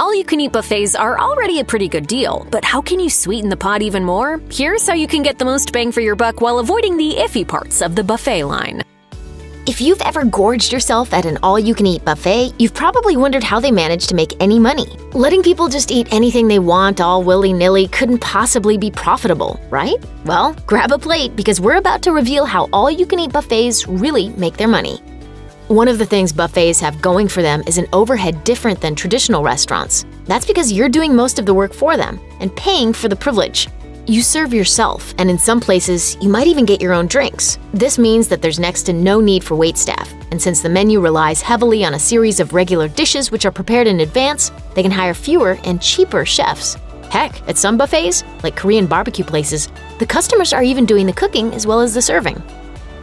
All-you-can-eat buffets are already a pretty good deal, but how can you sweeten the pot even more? Here's how you can get the most bang for your buck while avoiding the iffy parts of the buffet line. If you've ever gorged yourself at an all-you-can-eat buffet, you've probably wondered how they manage to make any money. Letting people just eat anything they want all willy-nilly couldn't possibly be profitable, right? Well, grab a plate because we're about to reveal how all-you-can-eat buffets really make their money. One of the things buffets have going for them is an overhead different than traditional restaurants. That's because you're doing most of the work for them and paying for the privilege. You serve yourself, and in some places, you might even get your own drinks. This means that there's next to no need for waitstaff, and since the menu relies heavily on a series of regular dishes which are prepared in advance, they can hire fewer and cheaper chefs. Heck, at some buffets, like Korean barbecue places, the customers are even doing the cooking as well as the serving.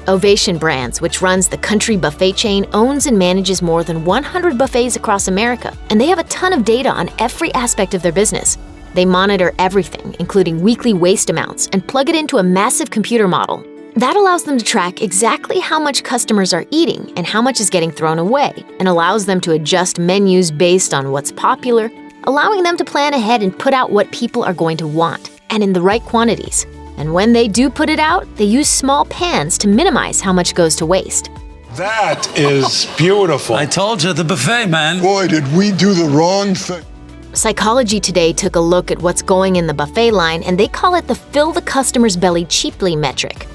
Ovation Brands, which runs the country buffet chain, owns and manages more than 100 buffets across America, and they have a ton of data on every aspect of their business. They monitor everything, including weekly waste amounts, and plug it into a massive computer model. That allows them to track exactly how much customers are eating and how much is getting thrown away, and allows them to adjust menus based on what's popular, allowing them to plan ahead and put out what people are going to want, and in the right quantities. And when they do put it out, they use small pans to minimize how much goes to waste. That is beautiful. I told you, the buffet, man. Boy, did we do the wrong thing. Psychology Today took a look at what's going in the buffet line, and they call it the fill the customer's belly cheaply metric.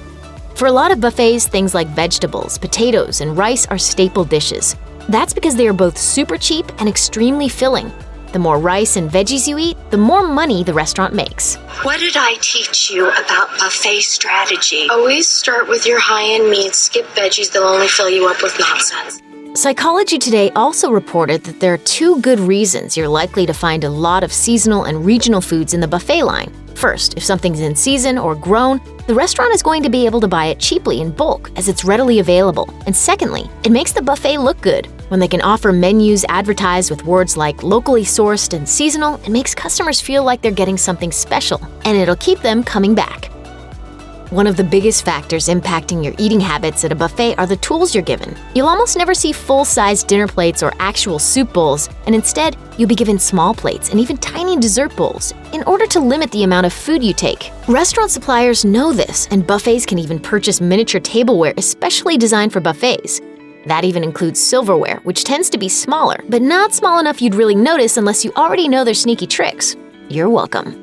For a lot of buffets, things like vegetables, potatoes, and rice are staple dishes. That's because they are both super cheap and extremely filling. The more rice and veggies you eat, the more money the restaurant makes. What did I teach you about buffet strategy? Always start with your high-end meats, skip veggies, they'll only fill you up with nonsense. Psychology Today also reported that there are two good reasons you're likely to find a lot of seasonal and regional foods in the buffet line. First, if something's in season or grown, the restaurant is going to be able to buy it cheaply in bulk as it's readily available. And secondly, it makes the buffet look good. When they can offer menus advertised with words like locally sourced and seasonal, it makes customers feel like they're getting something special, and it'll keep them coming back. One of the biggest factors impacting your eating habits at a buffet are the tools you're given. You'll almost never see full-sized dinner plates or actual soup bowls, and instead, you'll be given small plates and even tiny dessert bowls in order to limit the amount of food you take. Restaurant suppliers know this, and buffets can even purchase miniature tableware especially designed for buffets. That even includes silverware, which tends to be smaller, but not small enough you'd really notice unless you already know their sneaky tricks. You're welcome.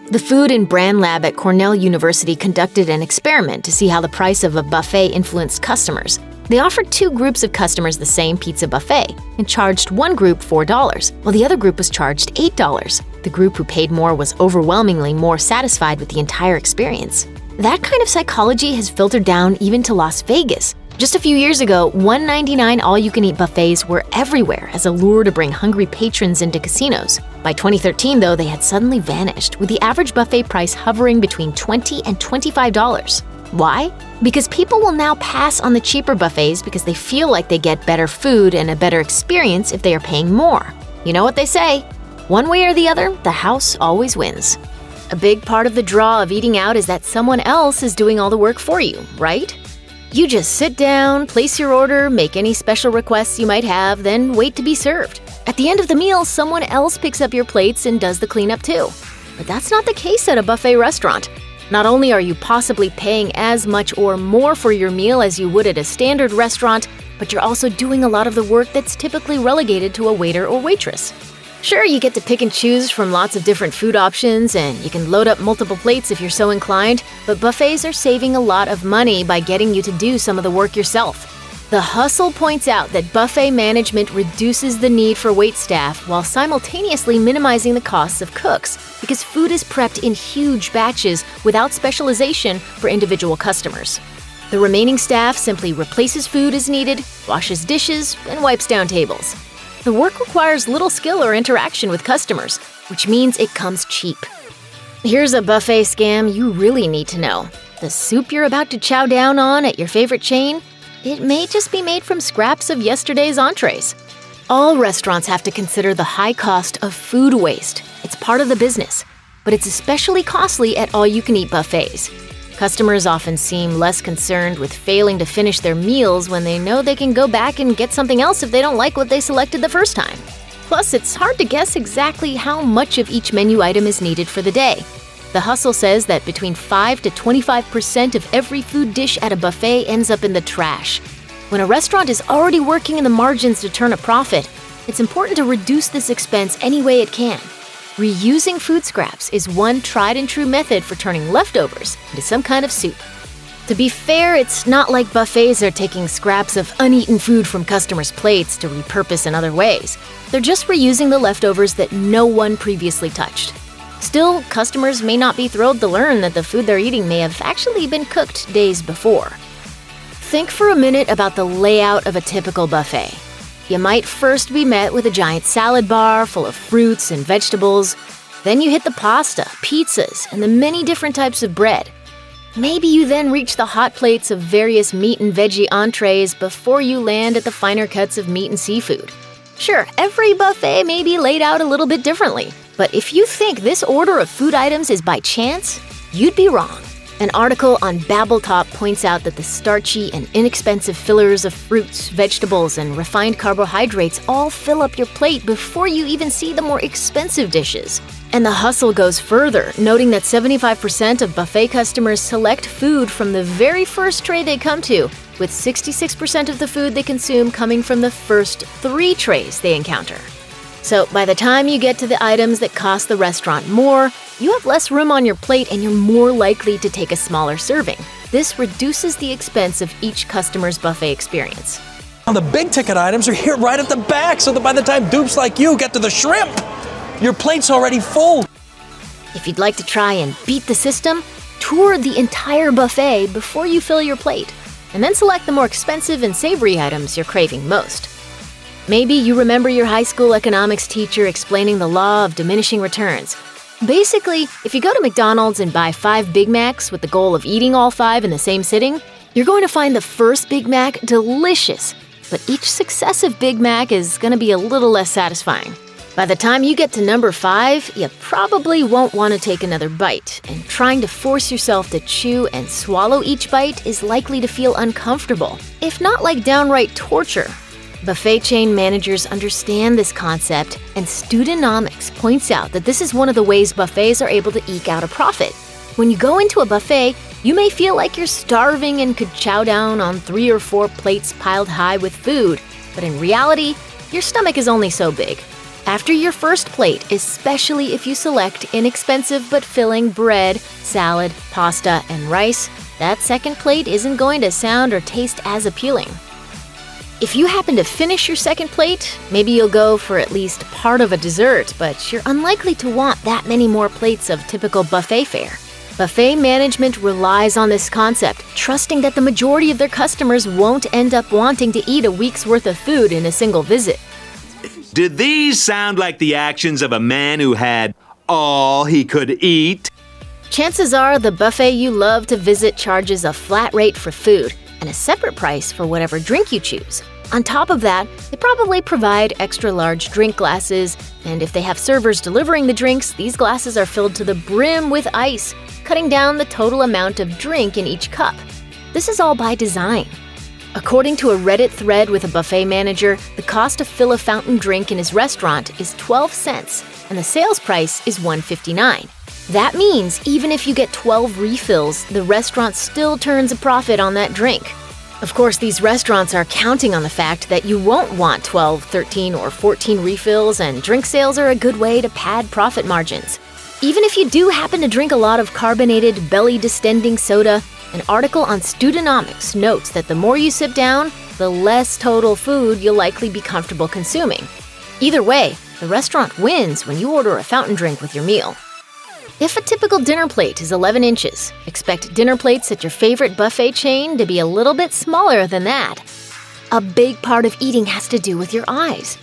The Food and Brand Lab at Cornell University conducted an experiment to see how the price of a buffet influenced customers. They offered two groups of customers the same pizza buffet and charged one group $4, while the other group was charged $8. The group who paid more was overwhelmingly more satisfied with the entire experience. That kind of psychology has filtered down even to Las Vegas. Just a few years ago, $1.99 all-you-can-eat buffets were everywhere as a lure to bring hungry patrons into casinos. By 2013, though, they had suddenly vanished, with the average buffet price hovering between $20 and $25. Why? Because people will now pass on the cheaper buffets because they feel like they get better food and a better experience if they are paying more. You know what they say? One way or the other, the house always wins. A big part of the draw of eating out is that someone else is doing all the work for you, right? You just sit down, place your order, make any special requests you might have, then wait to be served. At the end of the meal, someone else picks up your plates and does the cleanup too. But that's not the case at a buffet restaurant. Not only are you possibly paying as much or more for your meal as you would at a standard restaurant, but you're also doing a lot of the work that's typically relegated to a waiter or waitress. Sure, you get to pick and choose from lots of different food options, and you can load up multiple plates if you're so inclined, but buffets are saving a lot of money by getting you to do some of the work yourself. The Hustle points out that buffet management reduces the need for waitstaff while simultaneously minimizing the costs of cooks, because food is prepped in huge batches without specialization for individual customers. The remaining staff simply replaces food as needed, washes dishes, and wipes down tables. The work requires little skill or interaction with customers, which means it comes cheap. Here's a buffet scam you really need to know. The soup you're about to chow down on at your favorite chain, it may just be made from scraps of yesterday's entrees. All restaurants have to consider the high cost of food waste. It's part of the business, but it's especially costly at all-you-can-eat buffets. Customers often seem less concerned with failing to finish their meals when they know they can go back and get something else if they don't like what they selected the first time. Plus, it's hard to guess exactly how much of each menu item is needed for the day. The Hustle says that between 5 to 25% of every food dish at a buffet ends up in the trash. When a restaurant is already working in the margins to turn a profit, it's important to reduce this expense any way it can. Reusing food scraps is one tried-and-true method for turning leftovers into some kind of soup. To be fair, it's not like buffets are taking scraps of uneaten food from customers' plates to repurpose in other ways. They're just reusing the leftovers that no one previously touched. Still, customers may not be thrilled to learn that the food they're eating may have actually been cooked days before. Think for a minute about the layout of a typical buffet. You might first be met with a giant salad bar full of fruits and vegetables. Then you hit the pasta, pizzas, and the many different types of bread. Maybe you then reach the hot plates of various meat and veggie entrees before you land at the finer cuts of meat and seafood. Sure, every buffet may be laid out a little bit differently, but if you think this order of food items is by chance, you'd be wrong. An article on Babbletop points out that the starchy and inexpensive fillers of fruits, vegetables, and refined carbohydrates all fill up your plate before you even see the more expensive dishes. And the Hustle goes further, noting that 75% of buffet customers select food from the very first tray they come to, with 66% of the food they consume coming from the first 3 trays they encounter. So by the time you get to the items that cost the restaurant more, you have less room on your plate and you're more likely to take a smaller serving. This reduces the expense of each customer's buffet experience. The big ticket items are here right at the back, so that by the time dupes like you get to the shrimp, your plate's already full. If you'd like to try and beat the system, tour the entire buffet before you fill your plate, and then select the more expensive and savory items you're craving most. Maybe you remember your high school economics teacher explaining the law of diminishing returns. Basically, if you go to McDonald's and buy 5 Big Macs with the goal of eating all 5 in the same sitting, you're going to find the first Big Mac delicious, but each successive Big Mac is going to be a little less satisfying. By the time you get to number 5, you probably won't want to take another bite, and trying to force yourself to chew and swallow each bite is likely to feel uncomfortable, if not like downright torture. Buffet chain managers understand this concept, and Studenomics points out that this is one of the ways buffets are able to eke out a profit. When you go into a buffet, you may feel like you're starving and could chow down on 3 or 4 plates piled high with food, but in reality, your stomach is only so big. After your first plate, especially if you select inexpensive but filling bread, salad, pasta, and rice, that second plate isn't going to sound or taste as appealing. If you happen to finish your second plate, maybe you'll go for at least part of a dessert, but you're unlikely to want that many more plates of typical buffet fare. Buffet management relies on this concept, trusting that the majority of their customers won't end up wanting to eat a week's worth of food in a single visit. Did these sound like the actions of a man who had all he could eat? Chances are the buffet you love to visit charges a flat rate for food and a separate price for whatever drink you choose. On top of that, they probably provide extra large drink glasses, and if they have servers delivering the drinks, these glasses are filled to the brim with ice, cutting down the total amount of drink in each cup. This is all by design. According to a Reddit thread with a buffet manager, the cost to fill a fountain drink in his restaurant is 12 cents, and the sales price is $1.59. That means even if you get 12 refills, the restaurant still turns a profit on that drink. Of course, these restaurants are counting on the fact that you won't want 12, 13, or 14 refills, and drink sales are a good way to pad profit margins. Even if you do happen to drink a lot of carbonated, belly-distending soda, an article on Studenomics notes that the more you sip down, the less total food you'll likely be comfortable consuming. Either way, the restaurant wins when you order a fountain drink with your meal. If a typical dinner plate is 11 inches, expect dinner plates at your favorite buffet chain to be a little bit smaller than that. A big part of eating has to do with your eyes.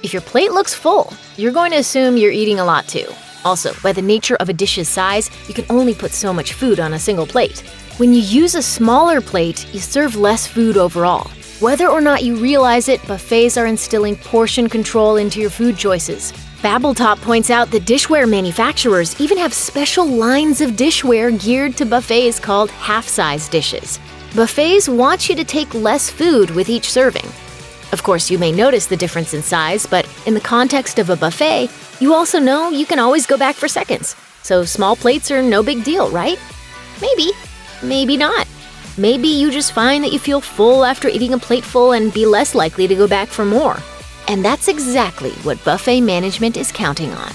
If your plate looks full, you're going to assume you're eating a lot too. Also, by the nature of a dish's size, you can only put so much food on a single plate. When you use a smaller plate, you serve less food overall. Whether or not you realize it, buffets are instilling portion control into your food choices. Babbletop points out that dishware manufacturers even have special lines of dishware geared to buffets called half-size dishes. Buffets want you to take less food with each serving. Of course, you may notice the difference in size, but in the context of a buffet, you also know you can always go back for seconds. So small plates are no big deal, right? Maybe. Maybe not. Maybe you just find that you feel full after eating a plateful and be less likely to go back for more. And that's exactly what buffet management is counting on.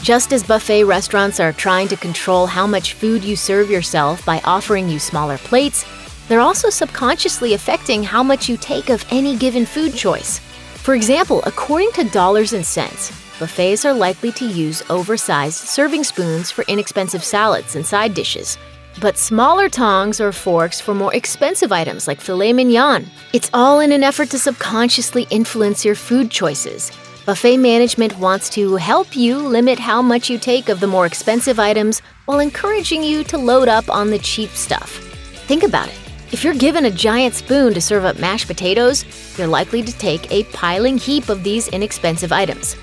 Just as buffet restaurants are trying to control how much food you serve yourself by offering you smaller plates, they're also subconsciously affecting how much you take of any given food choice. For example, according to dollars and cents, buffets are likely to use oversized serving spoons for inexpensive salads and side dishes, but smaller tongs or forks for more expensive items like filet mignon. It's all in an effort to subconsciously influence your food choices. Buffet management wants to help you limit how much you take of the more expensive items while encouraging you to load up on the cheap stuff. Think about it. If you're given a giant spoon to serve up mashed potatoes, you're likely to take a piling heap of these inexpensive items.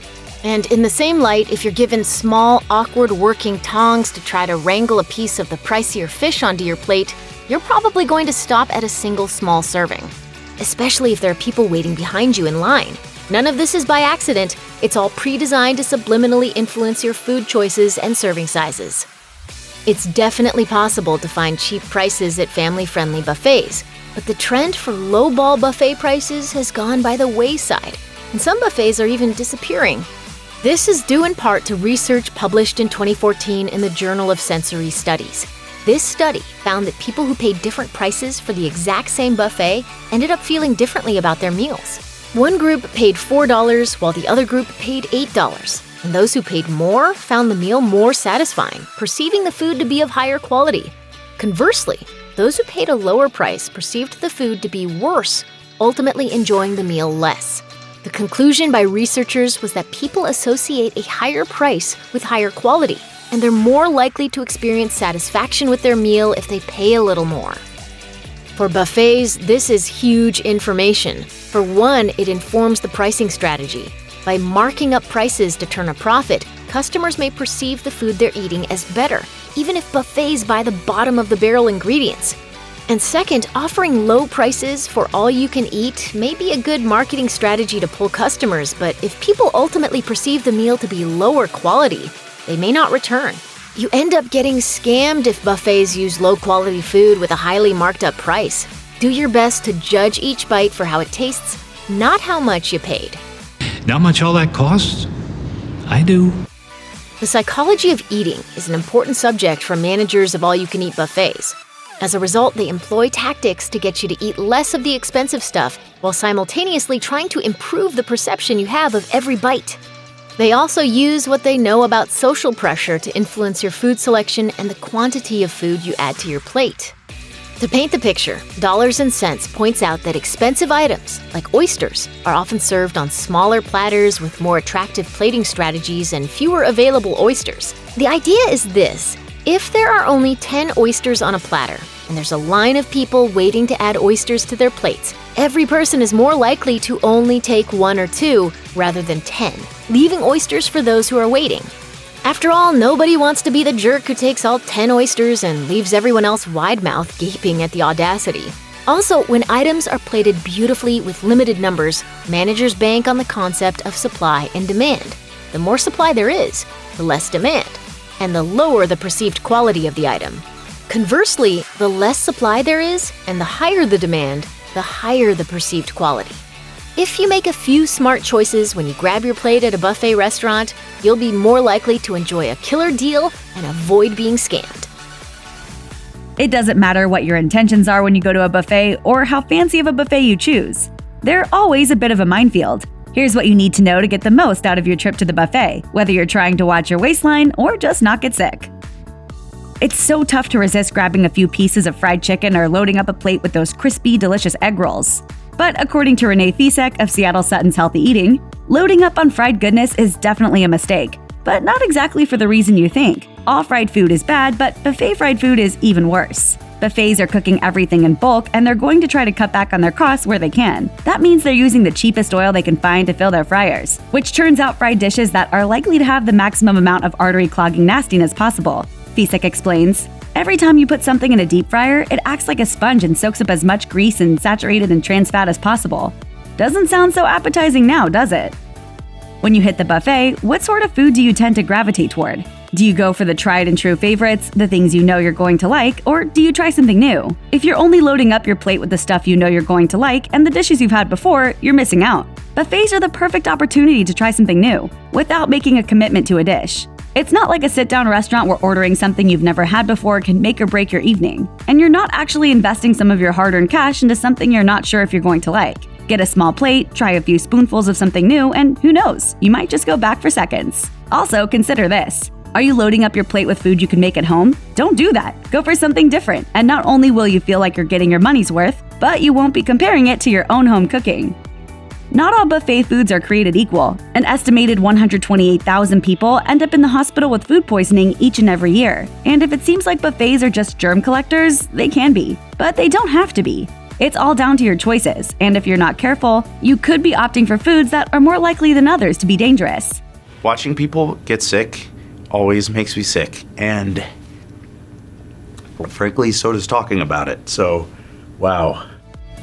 And in the same light, if you're given small, awkward working tongs to try to wrangle a piece of the pricier fish onto your plate, you're probably going to stop at a single small serving. Especially if there are people waiting behind you in line. None of this is by accident. It's all pre-designed to subliminally influence your food choices and serving sizes. It's definitely possible to find cheap prices at family-friendly buffets, but the trend for lowball buffet prices has gone by the wayside, and some buffets are even disappearing. This is due in part to research published in 2014 in the Journal of Sensory Studies. This study found that people who paid different prices for the exact same buffet ended up feeling differently about their meals. One group paid $4 while the other group paid $8, and those who paid more found the meal more satisfying, perceiving the food to be of higher quality. Conversely, those who paid a lower price perceived the food to be worse, ultimately enjoying the meal less. The conclusion by researchers was that people associate a higher price with higher quality, and they're more likely to experience satisfaction with their meal if they pay a little more. For buffets, this is huge information. For one, it informs the pricing strategy. By marking up prices to turn a profit, customers may perceive the food they're eating as better, even if buffets buy the bottom-of-the-barrel ingredients. And second, offering low prices for all you can eat may be a good marketing strategy to pull customers, but if people ultimately perceive the meal to be lower quality, they may not return. You end up getting scammed if buffets use low-quality food with a highly marked-up price. Do your best to judge each bite for how it tastes, not how much you paid. Know how much all that costs? I do. The psychology of eating is an important subject for managers of all-you-can-eat buffets. As a result, they employ tactics to get you to eat less of the expensive stuff while simultaneously trying to improve the perception you have of every bite. They also use what they know about social pressure to influence your food selection and the quantity of food you add to your plate. To paint the picture, Dollars and Cents points out that expensive items, like oysters, are often served on smaller platters with more attractive plating strategies and fewer available oysters. The idea is this: if there are only 10 oysters on a platter, and there's a line of people waiting to add oysters to their plates, every person is more likely to only take 1 or 2 rather than 10, leaving oysters for those who are waiting. After all, nobody wants to be the jerk who takes all 10 oysters and leaves everyone else wide-mouthed gaping at the audacity. Also, when items are plated beautifully with limited numbers, managers bank on the concept of supply and demand. The more supply there is, the less demand, and the lower the perceived quality of the item. Conversely, the less supply there is, and the higher the demand, the higher the perceived quality. If you make a few smart choices when you grab your plate at a buffet restaurant, you'll be more likely to enjoy a killer deal and avoid being scammed. It doesn't matter what your intentions are when you go to a buffet or how fancy of a buffet you choose. They're always a bit of a minefield. Here's what you need to know to get the most out of your trip to the buffet, whether you're trying to watch your waistline or just not get sick. It's so tough to resist grabbing a few pieces of fried chicken or loading up a plate with those crispy, delicious egg rolls. But according to Renee Fisek of Seattle Sutton's Healthy Eating, loading up on fried goodness is definitely a mistake, but not exactly for the reason you think. All fried food is bad, but buffet fried food is even worse. Buffets are cooking everything in bulk, and they're going to try to cut back on their costs where they can. That means they're using the cheapest oil they can find to fill their fryers, which turns out fried dishes that are likely to have the maximum amount of artery-clogging nastiness possible. Fisek explains, every time you put something in a deep fryer, it acts like a sponge and soaks up as much grease and saturated and trans fat as possible. Doesn't sound so appetizing now, does it? When you hit the buffet, what sort of food do you tend to gravitate toward? Do you go for the tried and true favorites, the things you know you're going to like, or do you try something new? If you're only loading up your plate with the stuff you know you're going to like and the dishes you've had before, you're missing out. Buffets are the perfect opportunity to try something new, without making a commitment to a dish. It's not like a sit-down restaurant where ordering something you've never had before can make or break your evening, and you're not actually investing some of your hard-earned cash into something you're not sure if you're going to like. Get a small plate, try a few spoonfuls of something new, and who knows, you might just go back for seconds. Also, consider this. Are you loading up your plate with food you can make at home? Don't do that. Go for something different, and not only will you feel like you're getting your money's worth, but you won't be comparing it to your own home cooking. Not all buffet foods are created equal. An estimated 128,000 people end up in the hospital with food poisoning each and every year. And if it seems like buffets are just germ collectors, they can be. But they don't have to be. It's all down to your choices, and if you're not careful, you could be opting for foods that are more likely than others to be dangerous. Watching people get sick always makes me sick, and frankly, so does talking about it. So, wow.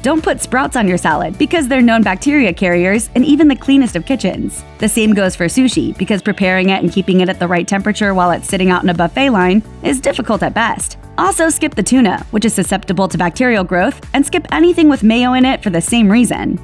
Don't put sprouts on your salad because they're known bacteria carriers in even the cleanest of kitchens. The same goes for sushi because preparing it and keeping it at the right temperature while it's sitting out in a buffet line is difficult at best. Also, skip the tuna, which is susceptible to bacterial growth, and skip anything with mayo in it for the same reason.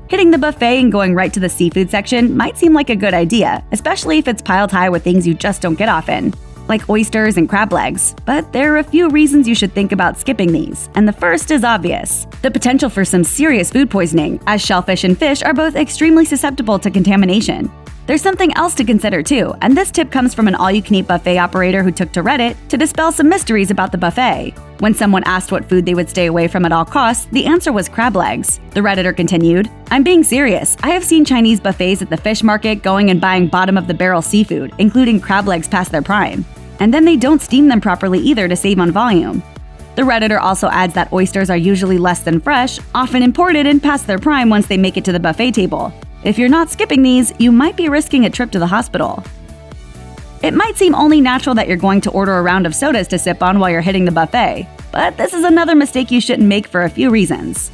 Hitting the buffet and going right to the seafood section might seem like a good idea, especially if it's piled high with things you just don't get often, like oysters and crab legs. But there are a few reasons you should think about skipping these, and the first is obvious: the potential for some serious food poisoning, as shellfish and fish are both extremely susceptible to contamination. There's something else to consider too, and this tip comes from an all-you-can-eat buffet operator who took to Reddit to dispel some mysteries about the buffet. When someone asked what food they would stay away from at all costs, the answer was crab legs. The Redditor continued, "I'm being serious. I have seen Chinese buffets at the fish market going and buying bottom-of-the-barrel seafood, including crab legs past their prime. And then they don't steam them properly either to save on volume." The Redditor also adds that oysters are usually less than fresh, often imported and past their prime once they make it to the buffet table. If you're not skipping these, you might be risking a trip to the hospital. It might seem only natural that you're going to order a round of sodas to sip on while you're hitting the buffet, but this is another mistake you shouldn't make for a few reasons.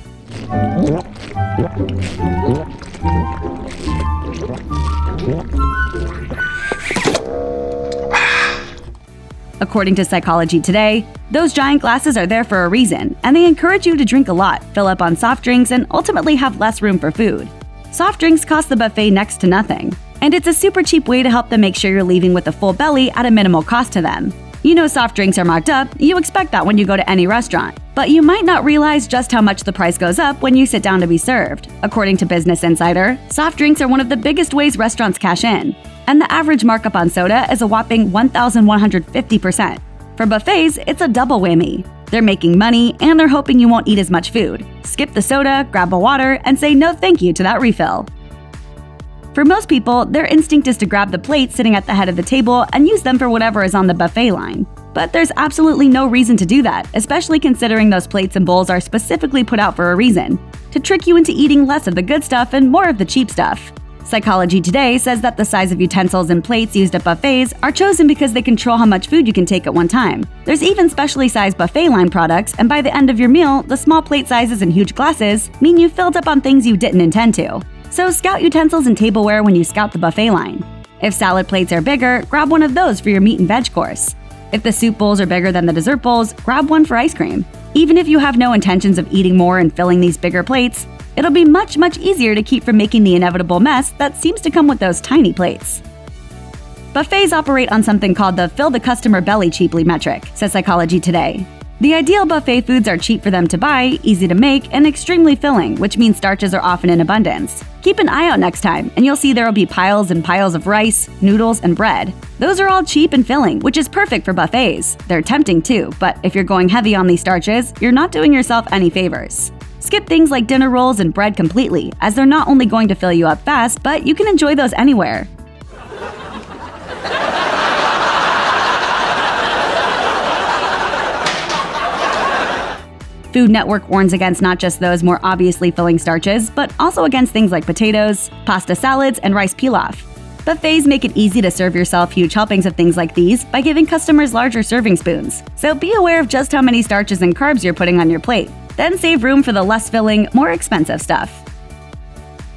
According to Psychology Today, those giant glasses are there for a reason, and they encourage you to drink a lot, fill up on soft drinks, and ultimately have less room for food. Soft drinks cost the buffet next to nothing, and it's a super cheap way to help them make sure you're leaving with a full belly at a minimal cost to them. You know soft drinks are marked up, you expect that when you go to any restaurant, but you might not realize just how much the price goes up when you sit down to be served. According to Business Insider, soft drinks are one of the biggest ways restaurants cash in, and the average markup on soda is a whopping 1,150%. For buffets, it's a double whammy. They're making money, and they're hoping you won't eat as much food. Skip the soda, grab a water, and say no thank you to that refill. For most people, their instinct is to grab the plates sitting at the head of the table and use them for whatever is on the buffet line. But there's absolutely no reason to do that, especially considering those plates and bowls are specifically put out for a reason: to trick you into eating less of the good stuff and more of the cheap stuff. Psychology Today says that the size of utensils and plates used at buffets are chosen because they control how much food you can take at one time. There's even specially sized buffet line products, and by the end of your meal, the small plate sizes and huge glasses mean you filled up on things you didn't intend to. So scout utensils and tableware when you scout the buffet line. If salad plates are bigger, grab one of those for your meat and veg course. If the soup bowls are bigger than the dessert bowls, grab one for ice cream. Even if you have no intentions of eating more and filling these bigger plates, it'll be much easier to keep from making the inevitable mess that seems to come with those tiny plates. Buffets operate on something called the fill the customer belly cheaply metric, says Psychology Today. The ideal buffet foods are cheap for them to buy, easy to make, and extremely filling, which means starches are often in abundance. Keep an eye out next time, and you'll see there will be piles and piles of rice, noodles, and bread. Those are all cheap and filling, which is perfect for buffets. They're tempting too, but if you're going heavy on these starches, you're not doing yourself any favors. Skip things like dinner rolls and bread completely, as they're not only going to fill you up fast, but you can enjoy those anywhere. Food Network warns against not just those more obviously filling starches, but also against things like potatoes, pasta salads, and rice pilaf. Buffets make it easy to serve yourself huge helpings of things like these by giving customers larger serving spoons. So be aware of just how many starches and carbs you're putting on your plate. Then save room for the less filling, more expensive stuff.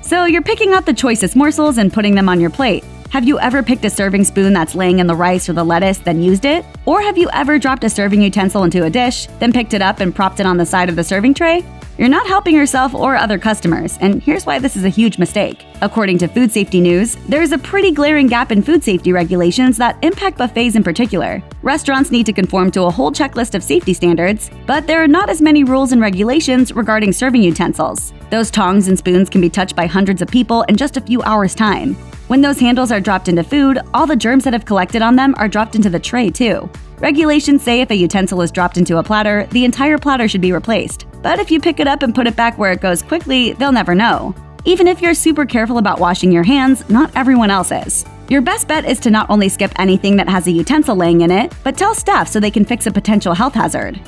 So you're picking out the choicest morsels and putting them on your plate. Have you ever picked a serving spoon that's laying in the rice or the lettuce, then used it? Or have you ever dropped a serving utensil into a dish, then picked it up and propped it on the side of the serving tray? You're not helping yourself or other customers, and here's why this is a huge mistake. According to Food Safety News, there is a pretty glaring gap in food safety regulations that impact buffets in particular. Restaurants need to conform to a whole checklist of safety standards, but there are not as many rules and regulations regarding serving utensils. Those tongs and spoons can be touched by hundreds of people in just a few hours' time. When those handles are dropped into food, all the germs that have collected on them are dropped into the tray too. Regulations say if a utensil is dropped into a platter, the entire platter should be replaced. But if you pick it up and put it back where it goes quickly, they'll never know. Even if you're super careful about washing your hands, not everyone else is. Your best bet is to not only skip anything that has a utensil laying in it, but tell staff so they can fix a potential health hazard.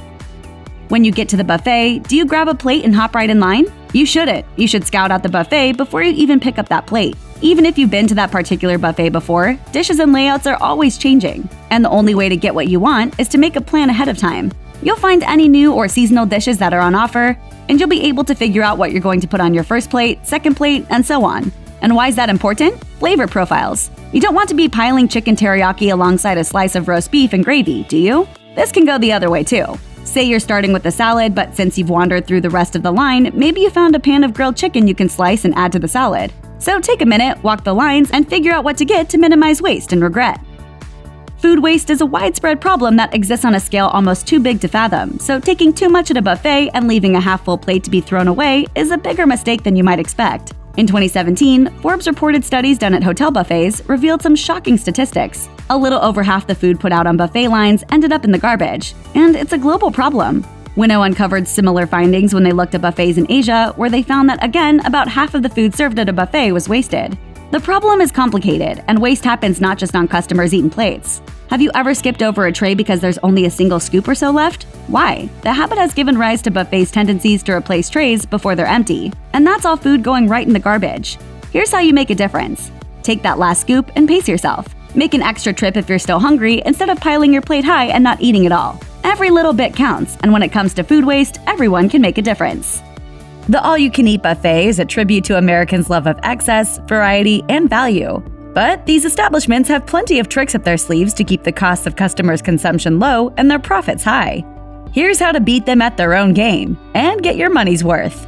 When you get to the buffet, do you grab a plate and hop right in line? You shouldn't. You should scout out the buffet before you even pick up that plate. Even if you've been to that particular buffet before, dishes and layouts are always changing. And the only way to get what you want is to make a plan ahead of time. You'll find any new or seasonal dishes that are on offer, and you'll be able to figure out what you're going to put on your first plate, second plate, and so on. And why is that important? Flavor profiles. You don't want to be piling chicken teriyaki alongside a slice of roast beef and gravy, do you? This can go the other way too. Say you're starting with a salad, but since you've wandered through the rest of the line, maybe you found a pan of grilled chicken you can slice and add to the salad. So take a minute, walk the lines, and figure out what to get to minimize waste and regret. Food waste is a widespread problem that exists on a scale almost too big to fathom, so taking too much at a buffet and leaving a half-full plate to be thrown away is a bigger mistake than you might expect. In 2017, Forbes reported studies done at hotel buffets revealed some shocking statistics. A little over half the food put out on buffet lines ended up in the garbage, and it's a global problem. Winnow uncovered similar findings when they looked at buffets in Asia, where they found that, again, about half of the food served at a buffet was wasted. The problem is complicated, and waste happens not just on customers eating plates. Have you ever skipped over a tray because there's only a single scoop or so left? Why? The habit has given rise to buffets' tendencies to replace trays before they're empty, and that's all food going right in the garbage. Here's how you make a difference. Take that last scoop and pace yourself. Make an extra trip if you're still hungry instead of piling your plate high and not eating it all. Every little bit counts, and when it comes to food waste, everyone can make a difference. The all-you-can-eat buffet is a tribute to Americans' love of excess, variety, and value. But these establishments have plenty of tricks up their sleeves to keep the costs of customers' consumption low and their profits high. Here's how to beat them at their own game and get your money's worth.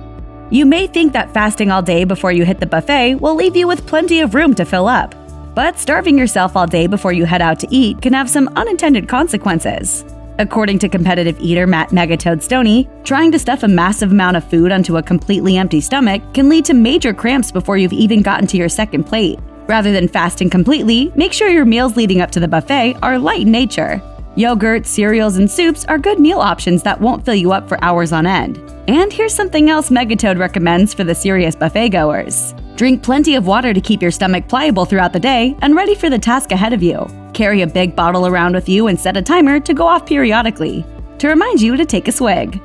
You may think that fasting all day before you hit the buffet will leave you with plenty of room to fill up. But starving yourself all day before you head out to eat can have some unintended consequences. According to competitive eater Matt Megatoad Stoney, trying to stuff a massive amount of food onto a completely empty stomach can lead to major cramps before you've even gotten to your second plate. Rather than fasting completely, make sure your meals leading up to the buffet are light in nature. Yogurt, cereals, and soups are good meal options that won't fill you up for hours on end. And here's something else Megatoad recommends for the serious buffet goers. Drink plenty of water to keep your stomach pliable throughout the day and ready for the task ahead of you. Carry a big bottle around with you and set a timer to go off periodically to remind you to take a swig.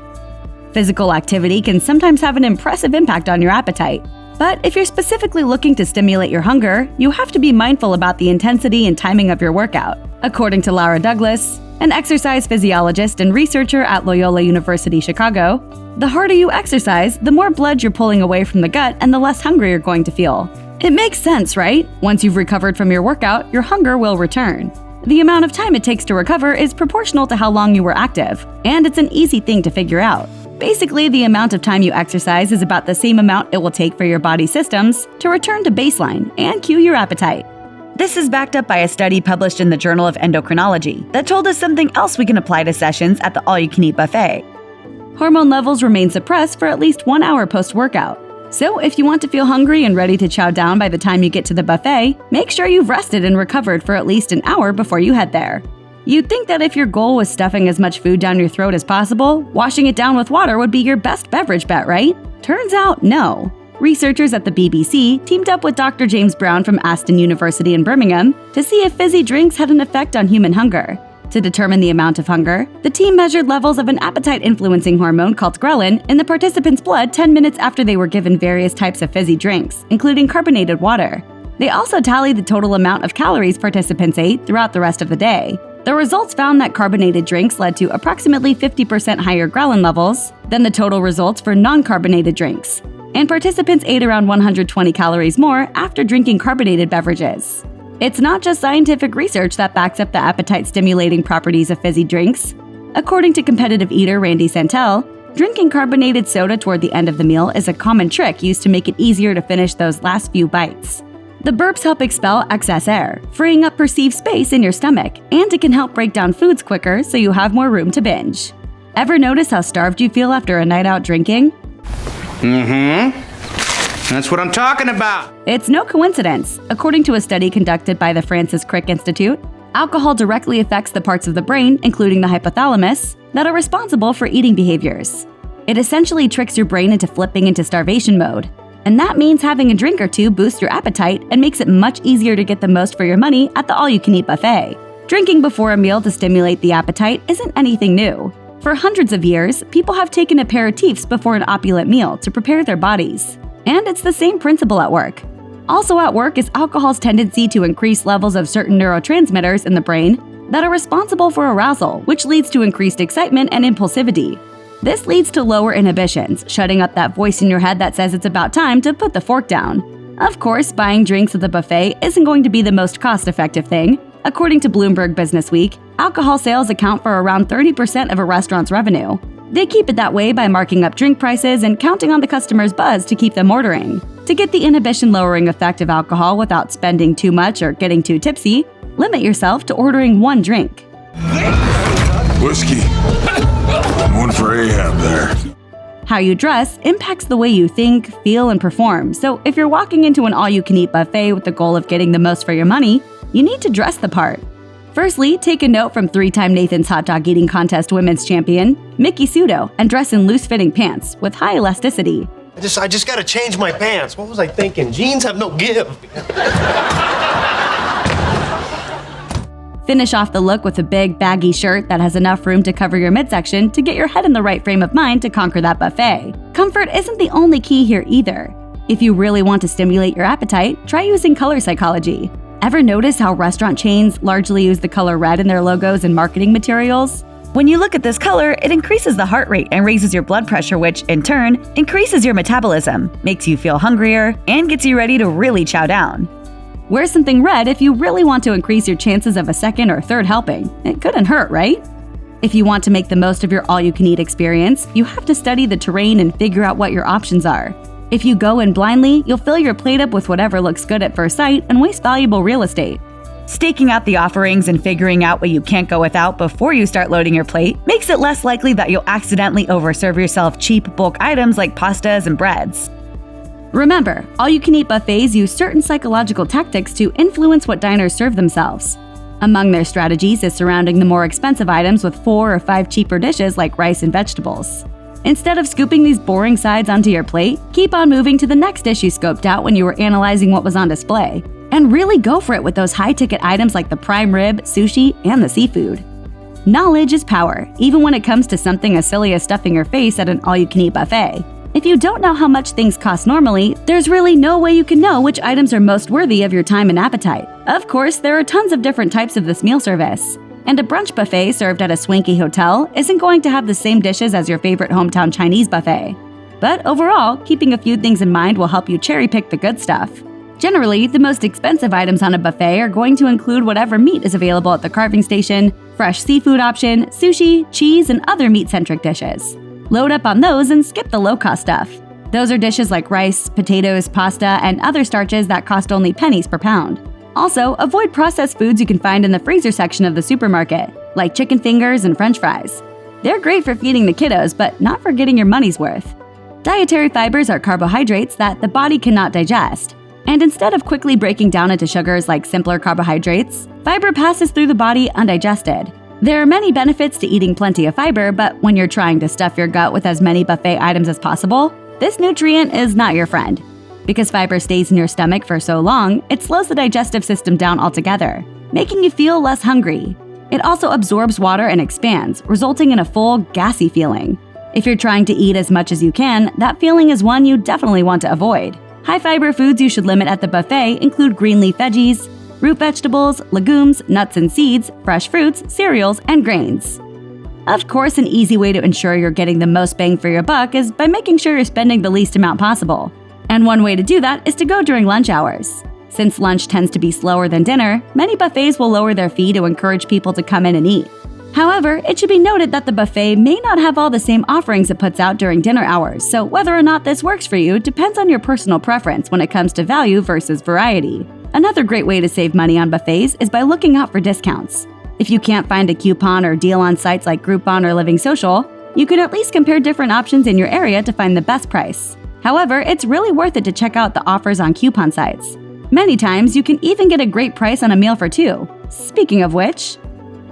Physical activity can sometimes have an impressive impact on your appetite. But if you're specifically looking to stimulate your hunger, you have to be mindful about the intensity and timing of your workout. According to Laura Douglas, an exercise physiologist and researcher at Loyola University Chicago, the harder you exercise, the more blood you're pulling away from the gut and the less hungry you're going to feel. It makes sense, right? Once you've recovered from your workout, your hunger will return. The amount of time it takes to recover is proportional to how long you were active, and it's an easy thing to figure out. Basically, the amount of time you exercise is about the same amount it will take for your body systems to return to baseline and cue your appetite. This is backed up by a study published in the Journal of Endocrinology that told us something else we can apply to sessions at the all-you-can-eat buffet. Hormone levels remain suppressed for at least 1 hour post-workout. So if you want to feel hungry and ready to chow down by the time you get to the buffet, make sure you've rested and recovered for at least an hour before you head there. You'd think that if your goal was stuffing as much food down your throat as possible, washing it down with water would be your best beverage bet, right? Turns out, no. Researchers at the BBC teamed up with Dr. James Brown from Aston University in Birmingham to see if fizzy drinks had an effect on human hunger. To determine the amount of hunger, the team measured levels of an appetite-influencing hormone called ghrelin in the participants' blood 10 minutes after they were given various types of fizzy drinks, including carbonated water. They also tallied the total amount of calories participants ate throughout the rest of the day. The results found that carbonated drinks led to approximately 50% higher ghrelin levels than the total results for non-carbonated drinks. and participants ate around 120 calories more after drinking carbonated beverages. It's not just scientific research that backs up the appetite-stimulating properties of fizzy drinks. According to competitive eater Randy Santel, drinking carbonated soda toward the end of the meal is a common trick used to make it easier to finish those last few bites. The burps help expel excess air, freeing up perceived space in your stomach, and it can help break down foods quicker so you have more room to binge. Ever notice how starved you feel after a night out drinking? That's what I'm talking about. It's no coincidence. According to a study conducted by the Francis Crick Institute, alcohol directly affects the parts of the brain, including the hypothalamus, that are responsible for eating behaviors. It essentially tricks your brain into flipping into starvation mode. And that means having a drink or two boosts your appetite and makes it much easier to get the most for your money at the all-you-can-eat buffet. Drinking before a meal to stimulate the appetite isn't anything new. For hundreds of years, people have taken aperitifs before an opulent meal to prepare their bodies. And it's the same principle at work. Also at work is alcohol's tendency to increase levels of certain neurotransmitters in the brain that are responsible for arousal, which leads to increased excitement and impulsivity. This leads to lower inhibitions, shutting up that voice in your head that says it's about time to put the fork down. Of course, buying drinks at the buffet isn't going to be the most cost-effective thing. According to Bloomberg Businessweek, alcohol sales account for around 30% of a restaurant's revenue. They keep it that way by marking up drink prices and counting on the customer's buzz to keep them ordering. To get the inhibition-lowering effect of alcohol without spending too much or getting too tipsy, limit yourself to ordering one drink. Whiskey. One for Ahab there. How you dress impacts the way you think, feel, and perform, so if you're walking into an all-you-can-eat buffet with the goal of getting the most for your money, you need to dress the part. Firstly, take a note from 3-time Nathan's Hot Dog Eating Contest women's champion, Mickey Sudo, and dress in loose-fitting pants with high elasticity. I just gotta change my pants. What was I thinking? Jeans have no give. Finish off the look with a big, baggy shirt that has enough room to cover your midsection to get your head in the right frame of mind to conquer that buffet. Comfort isn't the only key here either. If you really want to stimulate your appetite, try using color psychology. Ever notice how restaurant chains largely use the color red in their logos and marketing materials? When you look at this color, it increases the heart rate and raises your blood pressure, which, in turn, increases your metabolism, makes you feel hungrier, and gets you ready to really chow down. Wear something red if you really want to increase your chances of a second or third helping. It couldn't hurt, right? If you want to make the most of your all-you-can-eat experience, you have to study the terrain and figure out what your options are. If you go in blindly, you'll fill your plate up with whatever looks good at first sight and waste valuable real estate. Staking out the offerings and figuring out what you can't go without before you start loading your plate makes it less likely that you'll accidentally overserve yourself cheap bulk items like pastas and breads. Remember, all-you-can-eat buffets use certain psychological tactics to influence what diners serve themselves. Among their strategies is surrounding the more expensive items with 4 or 5 cheaper dishes like rice and vegetables. Instead of scooping these boring sides onto your plate, keep on moving to the next dish you scoped out when you were analyzing what was on display. And really go for it with those high-ticket items like the prime rib, sushi, and the seafood. Knowledge is power, even when it comes to something as silly as stuffing your face at an all-you-can-eat buffet. If you don't know how much things cost normally, there's really no way you can know which items are most worthy of your time and appetite. Of course, there are tons of different types of this meal service. And a brunch buffet served at a swanky hotel isn't going to have the same dishes as your favorite hometown Chinese buffet. But overall, keeping a few things in mind will help you cherry-pick the good stuff. Generally, the most expensive items on a buffet are going to include whatever meat is available at the carving station, fresh seafood option, sushi, cheese, and other meat-centric dishes. Load up on those and skip the low-cost stuff. Those are dishes like rice, potatoes, pasta, and other starches that cost only pennies per pound. Also, avoid processed foods you can find in the freezer section of the supermarket, like chicken fingers and french fries. They're great for feeding the kiddos, but not for getting your money's worth. Dietary fibers are carbohydrates that the body cannot digest. And instead of quickly breaking down into sugars like simpler carbohydrates, fiber passes through the body undigested. There are many benefits to eating plenty of fiber, but when you're trying to stuff your gut with as many buffet items as possible, this nutrient is not your friend. Because fiber stays in your stomach for so long, it slows the digestive system down altogether, making you feel less hungry. It also absorbs water and expands, resulting in a full, gassy feeling. If you're trying to eat as much as you can, that feeling is one you definitely want to avoid. High-fiber foods you should limit at the buffet include green leaf veggies, root vegetables, legumes, nuts and seeds, fresh fruits, cereals, and grains. Of course, an easy way to ensure you're getting the most bang for your buck is by making sure you're spending the least amount possible. And one way to do that is to go during lunch hours. Since lunch tends to be slower than dinner, many buffets will lower their fee to encourage people to come in and eat. However, it should be noted that the buffet may not have all the same offerings it puts out during dinner hours, so whether or not this works for you depends on your personal preference when it comes to value versus variety. Another great way to save money on buffets is by looking out for discounts. If you can't find a coupon or deal on sites like Groupon or Living Social, you can at least compare different options in your area to find the best price. However, it's really worth it to check out the offers on coupon sites. Many times, you can even get a great price on a meal for two. Speaking of which,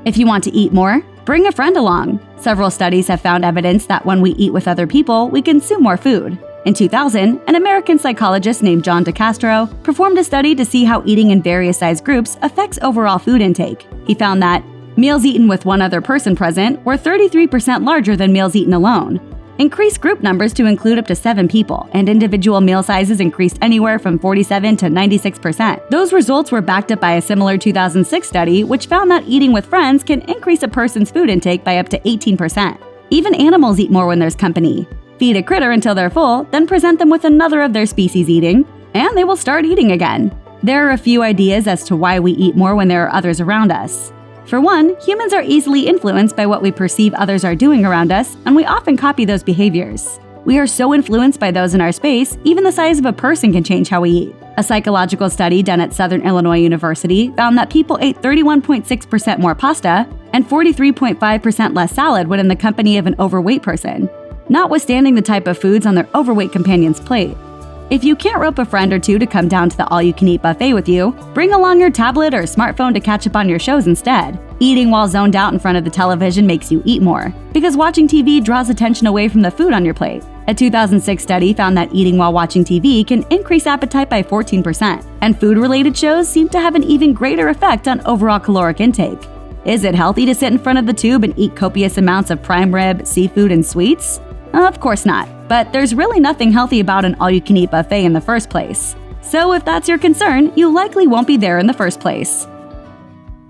if you want to eat more, bring a friend along. Several studies have found evidence that when we eat with other people, we consume more food. In 2000, an American psychologist named John DeCastro performed a study to see how eating in various size groups affects overall food intake. He found that meals eaten with one other person present were 33% larger than meals eaten alone. Increased group numbers to include up to 7 people, and individual meal sizes increased anywhere from 47 to 96%. Those results were backed up by a similar 2006 study, which found that eating with friends can increase a person's food intake by up to 18%. Even animals eat more when there's company. Feed a critter until they're full, then present them with another of their species eating, and they will start eating again. There are a few ideas as to why we eat more when there are others around us. For one, humans are easily influenced by what we perceive others are doing around us, and we often copy those behaviors. We are so influenced by those in our space, even the size of a person can change how we eat. A psychological study done at Southern Illinois University found that people ate 31.6% more pasta and 43.5% less salad when in the company of an overweight person, notwithstanding the type of foods on their overweight companion's plate. If you can't rope a friend or two to come down to the all-you-can-eat buffet with you, bring along your tablet or smartphone to catch up on your shows instead. Eating while zoned out in front of the television makes you eat more, because watching TV draws attention away from the food on your plate. A 2006 study found that eating while watching TV can increase appetite by 14%, and food-related shows seem to have an even greater effect on overall caloric intake. Is it healthy to sit in front of the tube and eat copious amounts of prime rib, seafood, and sweets? Of course not, but there's really nothing healthy about an all-you-can-eat buffet in the first place. So if that's your concern, you likely won't be there in the first place.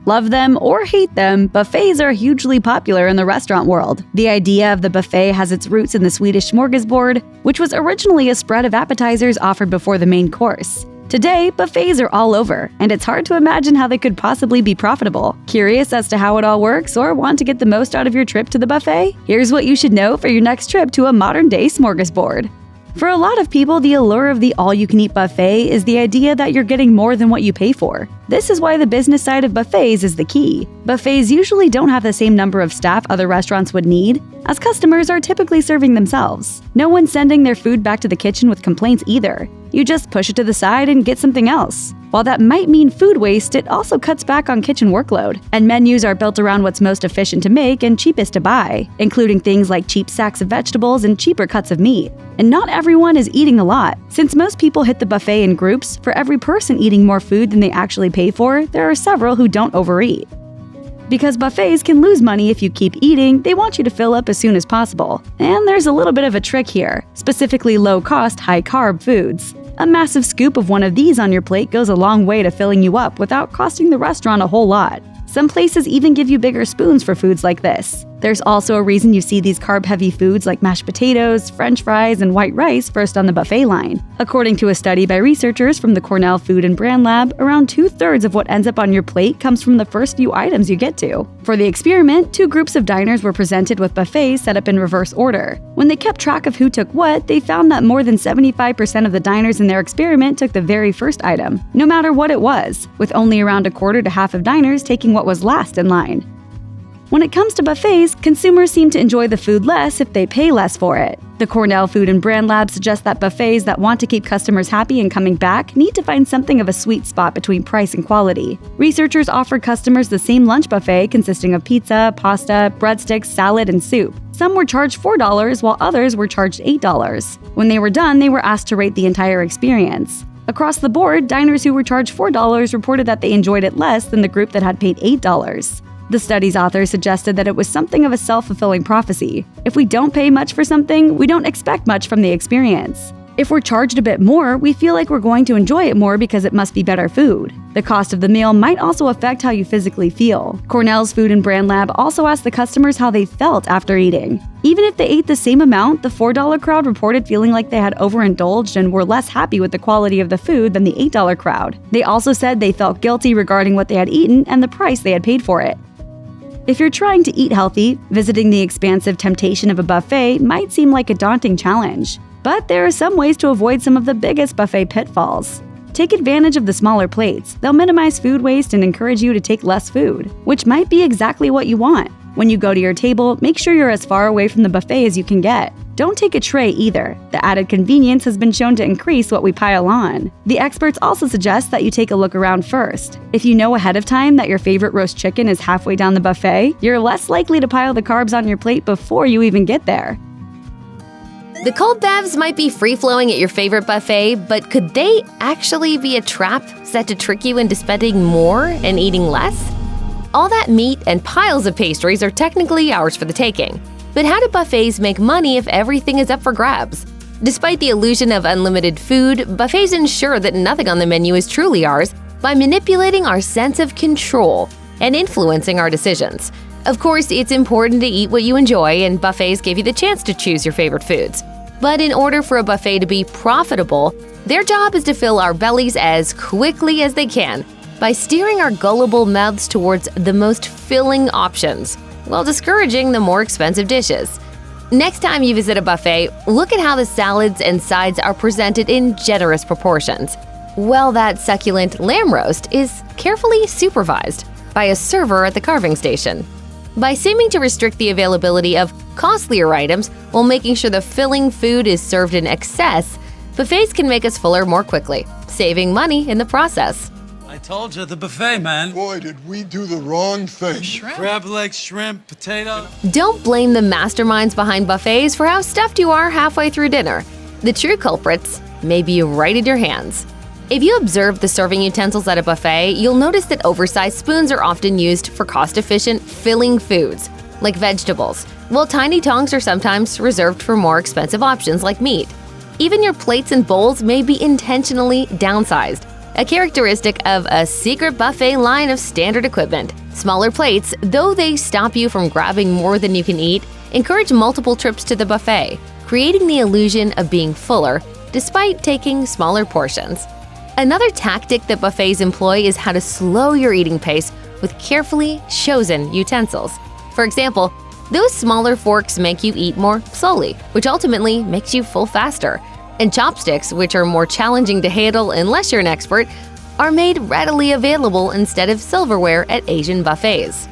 Love them or hate them, buffets are hugely popular in the restaurant world. The idea of the buffet has its roots in the Swedish smorgasbord, which was originally a spread of appetizers offered before the main course. Today, buffets are all over, and it's hard to imagine how they could possibly be profitable. Curious as to how it all works or want to get the most out of your trip to the buffet? Here's what you should know for your next trip to a modern-day smorgasbord. For a lot of people, the allure of the all-you-can-eat buffet is the idea that you're getting more than what you pay for. This is why the business side of buffets is the key. Buffets usually don't have the same number of staff other restaurants would need, as customers are typically serving themselves. No one's sending their food back to the kitchen with complaints either. You just push it to the side and get something else. While that might mean food waste, it also cuts back on kitchen workload, and menus are built around what's most efficient to make and cheapest to buy, including things like cheap sacks of vegetables and cheaper cuts of meat. And not everyone is eating a lot. Since most people hit the buffet in groups, for every person eating more food than they actually pay for, there are several who don't overeat. Because buffets can lose money if you keep eating, they want you to fill up as soon as possible. And there's a little bit of a trick here, specifically low-cost, high-carb foods. A massive scoop of one of these on your plate goes a long way to filling you up without costing the restaurant a whole lot. Some places even give you bigger spoons for foods like this. There's also a reason you see these carb-heavy foods like mashed potatoes, french fries, and white rice first on the buffet line. According to a study by researchers from the Cornell Food and Brand Lab, around 2/3 of what ends up on your plate comes from the first few items you get to. For the experiment, 2 groups of diners were presented with buffets set up in reverse order. When they kept track of who took what, they found that more than 75% of the diners in their experiment took the very first item, no matter what it was, with only around a quarter to half of diners taking what was last in line. When it comes to buffets, consumers seem to enjoy the food less if they pay less for it. The Cornell Food and Brand Lab suggests that buffets that want to keep customers happy and coming back need to find something of a sweet spot between price and quality. Researchers offered customers the same lunch buffet consisting of pizza, pasta, breadsticks, salad, and soup. Some were charged $4 while others were charged $8. When they were done, they were asked to rate the entire experience. Across the board, diners who were charged $4 reported that they enjoyed it less than the group that had paid $8. The study's authors suggested that it was something of a self-fulfilling prophecy. If we don't pay much for something, we don't expect much from the experience. If we're charged a bit more, we feel like we're going to enjoy it more because it must be better food. The cost of the meal might also affect how you physically feel. Cornell's Food and Brand Lab also asked the customers how they felt after eating. Even if they ate the same amount, the $4 crowd reported feeling like they had overindulged and were less happy with the quality of the food than the $8 crowd. They also said they felt guilty regarding what they had eaten and the price they had paid for it. If you're trying to eat healthy, visiting the expansive temptation of a buffet might seem like a daunting challenge. But there are some ways to avoid some of the biggest buffet pitfalls. Take advantage of the smaller plates. They'll minimize food waste and encourage you to take less food, which might be exactly what you want. When you go to your table, make sure you're as far away from the buffet as you can get. Don't take a tray either. The added convenience has been shown to increase what we pile on. The experts also suggest that you take a look around first. If you know ahead of time that your favorite roast chicken is halfway down the buffet, you're less likely to pile the carbs on your plate before you even get there. The cold bevs might be free-flowing at your favorite buffet, but could they actually be a trap set to trick you into spending more and eating less? All that meat and piles of pastries are technically ours for the taking. But how do buffets make money if everything is up for grabs? Despite the illusion of unlimited food, buffets ensure that nothing on the menu is truly ours by manipulating our sense of control and influencing our decisions. Of course, it's important to eat what you enjoy, and buffets give you the chance to choose your favorite foods. But in order for a buffet to be profitable, their job is to fill our bellies as quickly as they can by steering our gullible mouths towards the most filling options, while discouraging the more expensive dishes. Next time you visit a buffet, look at how the salads and sides are presented in generous proportions, while that succulent lamb roast is carefully supervised by a server at the carving station. By seeming to restrict the availability of costlier items while making sure the filling food is served in excess, buffets can make us fuller more quickly, saving money in the process. I told you, the buffet, man. Boy, did we do the wrong thing. Crab legs, shrimp, potato. Don't blame the masterminds behind buffets for how stuffed you are halfway through dinner. The true culprits may be right in your hands. If you observe the serving utensils at a buffet, you'll notice that oversized spoons are often used for cost-efficient, filling foods, like vegetables, while tiny tongs are sometimes reserved for more expensive options like meat. Even your plates and bowls may be intentionally downsized, a characteristic of a secret buffet line of standard equipment. Smaller plates, though they stop you from grabbing more than you can eat, encourage multiple trips to the buffet, creating the illusion of being fuller despite taking smaller portions. Another tactic that buffets employ is how to slow your eating pace with carefully chosen utensils. For example, those smaller forks make you eat more slowly, which ultimately makes you full faster. And chopsticks, which are more challenging to handle unless you're an expert, are made readily available instead of silverware at Asian buffets.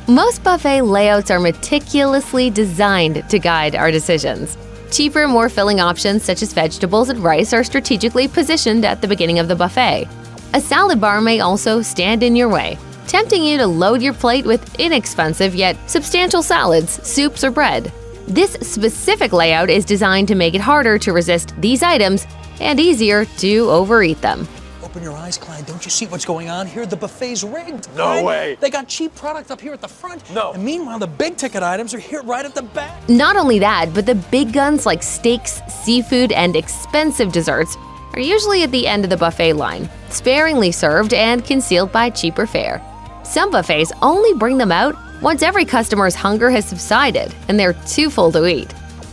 Most buffet layouts are meticulously designed to guide our decisions. Cheaper, more filling options such as vegetables and rice are strategically positioned at the beginning of the buffet. A salad bar may also stand in your way, tempting you to load your plate with inexpensive yet substantial salads, soups, or bread. This specific layout is designed to make it harder to resist these items and easier to overeat them. Open your eyes, Clyde. Don't you see what's going on here? The buffet's rigged. No Clyde. way. They got cheap product up here at the front. No. And meanwhile, the big ticket items are here right at the back. Not only that, but the big guns like steaks, seafood, and expensive desserts are usually at the end of the buffet line, sparingly served and concealed by cheaper fare. Some buffets only bring them out once every customer's hunger has subsided and they're too full to eat.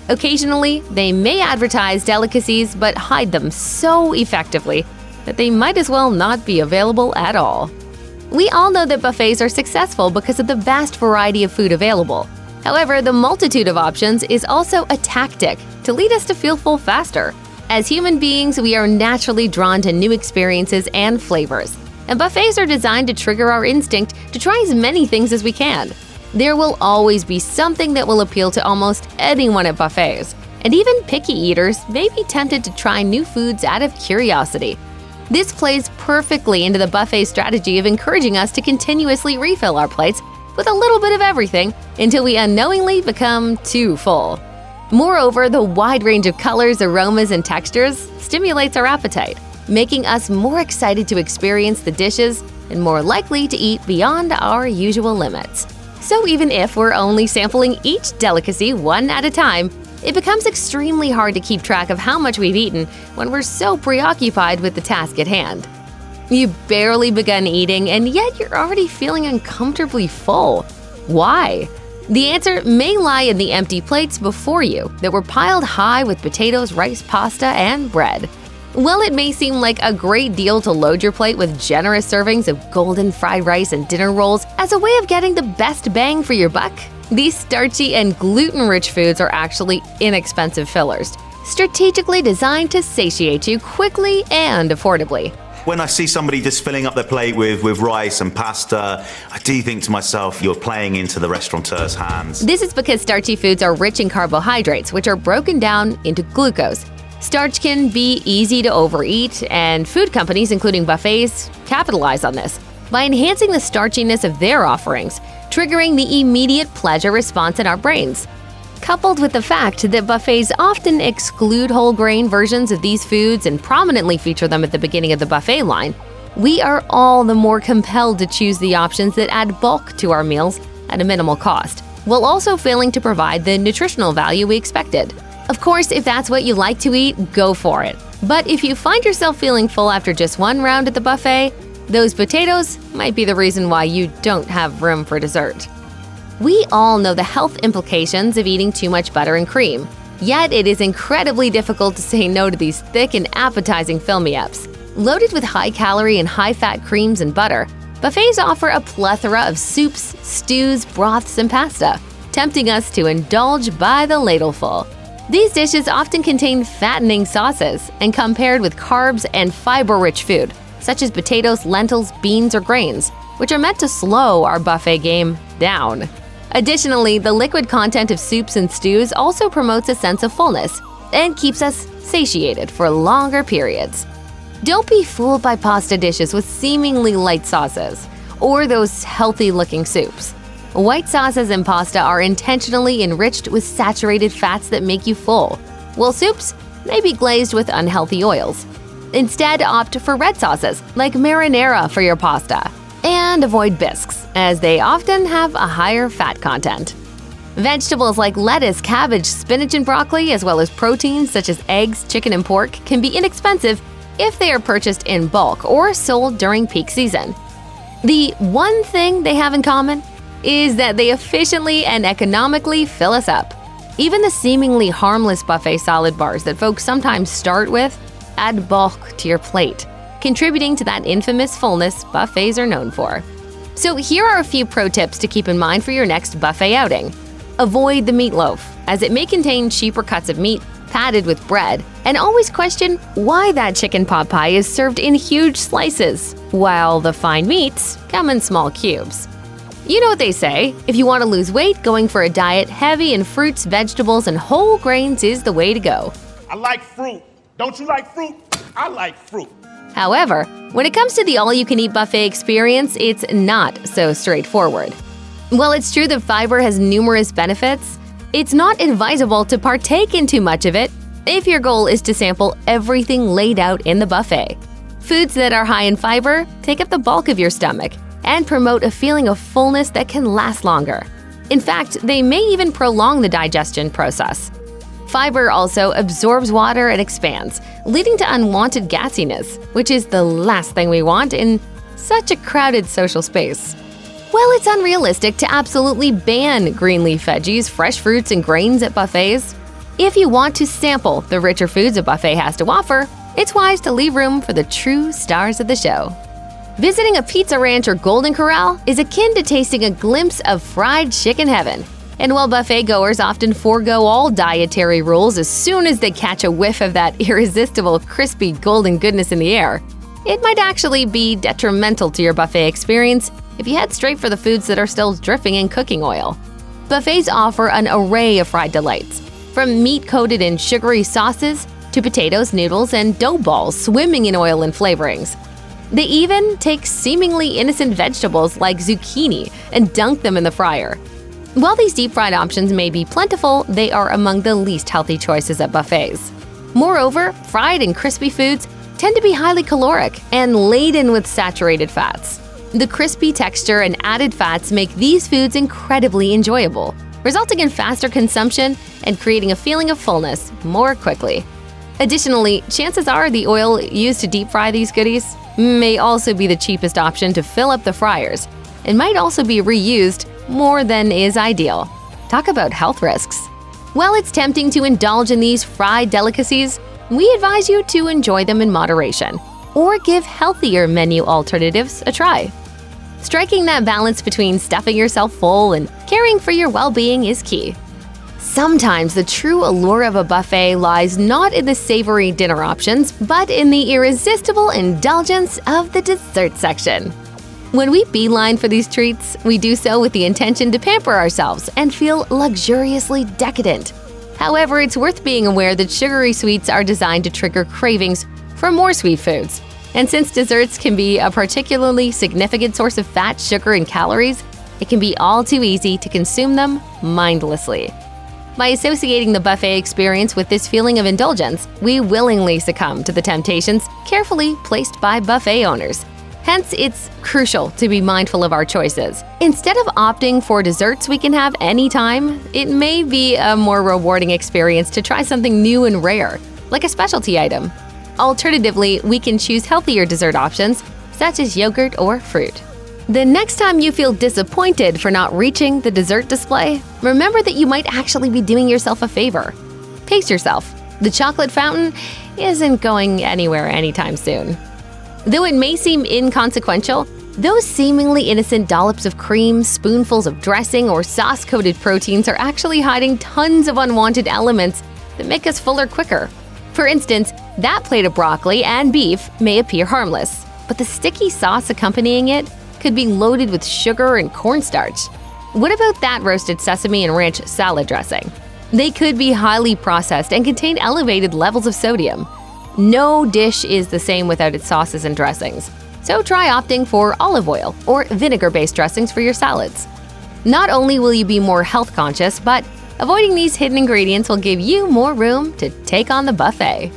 Occasionally, they may advertise delicacies but hide them so effectively that they might as well not be available at all. We all know that buffets are successful because of the vast variety of food available. However, the multitude of options is also a tactic to lead us to feel full faster. As human beings, we are naturally drawn to new experiences and flavors, and buffets are designed to trigger our instinct to try as many things as we can. There will always be something that will appeal to almost anyone at buffets, and even picky eaters may be tempted to try new foods out of curiosity. This plays perfectly into the buffet strategy of encouraging us to continuously refill our plates with a little bit of everything until we unknowingly become too full. Moreover, the wide range of colors, aromas, and textures stimulates our appetite, making us more excited to experience the dishes and more likely to eat beyond our usual limits. So even if we're only sampling each delicacy one at a time, It becomes extremely hard to keep track of how much we've eaten when we're so preoccupied with the task at hand. You've barely begun eating, and yet you're already feeling uncomfortably full. Why? The answer may lie in the empty plates before you that were piled high with potatoes, rice, pasta, and bread. While it may seem like a great deal to load your plate with generous servings of golden fried rice and dinner rolls as a way of getting the best bang for your buck, these starchy and gluten-rich foods are actually inexpensive fillers, strategically designed to satiate you quickly and affordably. When I see somebody just filling up their plate with rice and pasta, I do think to myself, you're playing into the restaurateur's hands. This is because starchy foods are rich in carbohydrates, which are broken down into glucose. Starch can be easy to overeat, and food companies, including buffets, capitalize on this by enhancing the starchiness of their offerings, triggering the immediate pleasure response in our brains. Coupled with the fact that buffets often exclude whole grain versions of these foods and prominently feature them at the beginning of the buffet line, we are all the more compelled to choose the options that add bulk to our meals at a minimal cost, while also failing to provide the nutritional value we expected. Of course, if that's what you like to eat, go for it. But if you find yourself feeling full after just one round at the buffet, those potatoes might be the reason why you don't have room for dessert. We all know the health implications of eating too much butter and cream, yet it is incredibly difficult to say no to these thick and appetizing fill-me-ups. Loaded with high-calorie and high-fat creams and butter, buffets offer a plethora of soups, stews, broths, and pasta, tempting us to indulge by the ladleful. These dishes often contain fattening sauces and come paired with carbs and fiber-rich food, such as potatoes, lentils, beans, or grains, which are meant to slow our buffet game down. Additionally, the liquid content of soups and stews also promotes a sense of fullness and keeps us satiated for longer periods. Don't be fooled by pasta dishes with seemingly light sauces or those healthy-looking soups. White sauces in pasta are intentionally enriched with saturated fats that make you full, while soups may be glazed with unhealthy oils. Instead, opt for red sauces like marinara for your pasta, and avoid bisques, as they often have a higher fat content. Vegetables like lettuce, cabbage, spinach, and broccoli, as well as proteins such as eggs, chicken, and pork, can be inexpensive if they are purchased in bulk or sold during peak season. The one thing they have in common is that they efficiently and economically fill us up. Even the seemingly harmless buffet salad bars that folks sometimes start with add bulk to your plate, contributing to that infamous fullness buffets are known for. So here are a few pro tips to keep in mind for your next buffet outing. Avoid the meatloaf, as it may contain cheaper cuts of meat padded with bread, and always question why that chicken pot pie is served in huge slices, while the fine meats come in small cubes. You know what they say, if you want to lose weight, going for a diet heavy in fruits, vegetables, and whole grains is the way to go. I like fruit. Don't you like fruit? I like fruit. However, when it comes to the all-you-can-eat buffet experience, it's not so straightforward. While it's true that fiber has numerous benefits, it's not advisable to partake in too much of it if your goal is to sample everything laid out in the buffet. Foods that are high in fiber take up the bulk of your stomach and promote a feeling of fullness that can last longer. In fact, they may even prolong the digestion process. Fiber also absorbs water and expands, leading to unwanted gassiness, which is the last thing we want in such a crowded social space. While it's unrealistic to absolutely ban green leaf veggies, fresh fruits, and grains at buffets, if you want to sample the richer foods a buffet has to offer, it's wise to leave room for the true stars of the show. Visiting a pizza ranch or Golden Corral is akin to tasting a glimpse of fried chicken heaven. And while buffet goers often forego all dietary rules as soon as they catch a whiff of that irresistible, crispy, golden goodness in the air, it might actually be detrimental to your buffet experience if you head straight for the foods that are still dripping in cooking oil. Buffets offer an array of fried delights, from meat coated in sugary sauces to potatoes, noodles, and dough balls swimming in oil and flavorings. They even take seemingly innocent vegetables like zucchini and dunk them in the fryer. While these deep-fried options may be plentiful, they are among the least healthy choices at buffets. Moreover, fried and crispy foods tend to be highly caloric and laden with saturated fats. The crispy texture and added fats make these foods incredibly enjoyable, resulting in faster consumption and creating a feeling of fullness more quickly. Additionally, chances are the oil used to deep fry these goodies may also be the cheapest option to fill up the fryers and might also be reused more than is ideal. Talk about health risks. While it's tempting to indulge in these fried delicacies, we advise you to enjoy them in moderation or give healthier menu alternatives a try. Striking that balance between stuffing yourself full and caring for your well-being is key. Sometimes the true allure of a buffet lies not in the savory dinner options, but in the irresistible indulgence of the dessert section. When we beeline for these treats, we do so with the intention to pamper ourselves and feel luxuriously decadent. However, it's worth being aware that sugary sweets are designed to trigger cravings for more sweet foods. And since desserts can be a particularly significant source of fat, sugar, and calories, it can be all too easy to consume them mindlessly. By associating the buffet experience with this feeling of indulgence, we willingly succumb to the temptations carefully placed by buffet owners. Hence, it's crucial to be mindful of our choices. Instead of opting for desserts we can have anytime, it may be a more rewarding experience to try something new and rare, like a specialty item. Alternatively, we can choose healthier dessert options, such as yogurt or fruit. The next time you feel disappointed for not reaching the dessert display, remember that you might actually be doing yourself a favor. Pace yourself. The chocolate fountain isn't going anywhere anytime soon. Though it may seem inconsequential, those seemingly innocent dollops of cream, spoonfuls of dressing, or sauce-coated proteins are actually hiding tons of unwanted elements that make us fuller quicker. For instance, that plate of broccoli and beef may appear harmless, but the sticky sauce accompanying it could be loaded with sugar and cornstarch. What about that roasted sesame and ranch salad dressing? They could be highly processed and contain elevated levels of sodium. No dish is the same without its sauces and dressings, so try opting for olive oil or vinegar-based dressings for your salads. Not only will you be more health conscious, but avoiding these hidden ingredients will give you more room to take on the buffet.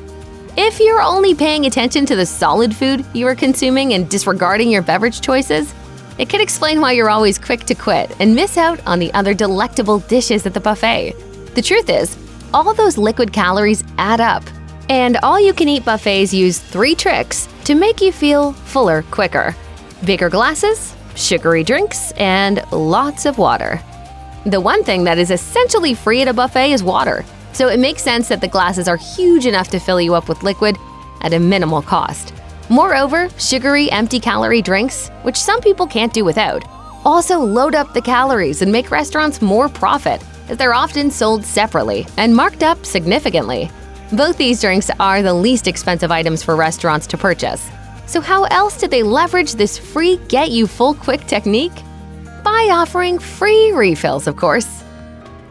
If you're only paying attention to the solid food you are consuming and disregarding your beverage choices, it could explain why you're always quick to quit and miss out on the other delectable dishes at the buffet. The truth is, all those liquid calories add up, and all-you-can-eat buffets use 3 tricks to make you feel fuller quicker: bigger glasses, sugary drinks, and lots of water. The one thing that is essentially free at a buffet is water, so it makes sense that the glasses are huge enough to fill you up with liquid at a minimal cost. Moreover, sugary, empty-calorie drinks, which some people can't do without, also load up the calories and make restaurants more profit, as they're often sold separately and marked up significantly. Both these drinks are the least expensive items for restaurants to purchase. So how else did they leverage this free get-you-full-quick technique? By offering free refills, of course.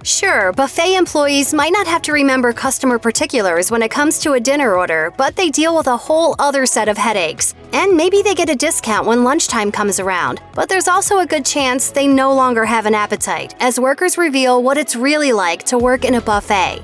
Sure, buffet employees might not have to remember customer particulars when it comes to a dinner order, but they deal with a whole other set of headaches. And maybe they get a discount when lunchtime comes around, but there's also a good chance they no longer have an appetite, as workers reveal what it's really like to work in a buffet.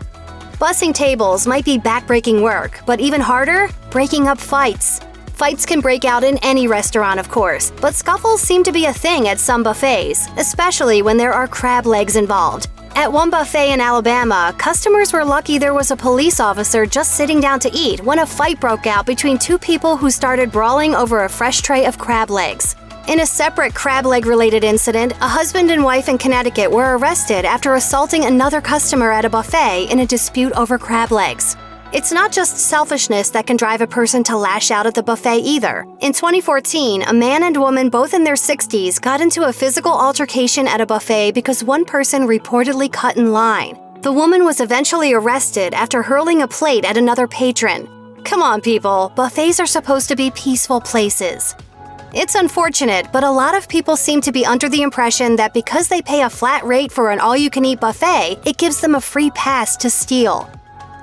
Bussing tables might be backbreaking work, but even harder, breaking up fights. Fights can break out in any restaurant, of course, but scuffles seem to be a thing at some buffets, especially when there are crab legs involved. At one buffet in Alabama, customers were lucky there was a police officer just sitting down to eat when a fight broke out between 2 people who started brawling over a fresh tray of crab legs. In a separate crab leg-related incident, a husband and wife in Connecticut were arrested after assaulting another customer at a buffet in a dispute over crab legs. It's not just selfishness that can drive a person to lash out at the buffet either. In 2014, a man and woman both in their 60s got into a physical altercation at a buffet because one person reportedly cut in line. The woman was eventually arrested after hurling a plate at another patron. Come on, people, buffets are supposed to be peaceful places. It's unfortunate, but a lot of people seem to be under the impression that because they pay a flat rate for an all-you-can-eat buffet, it gives them a free pass to steal.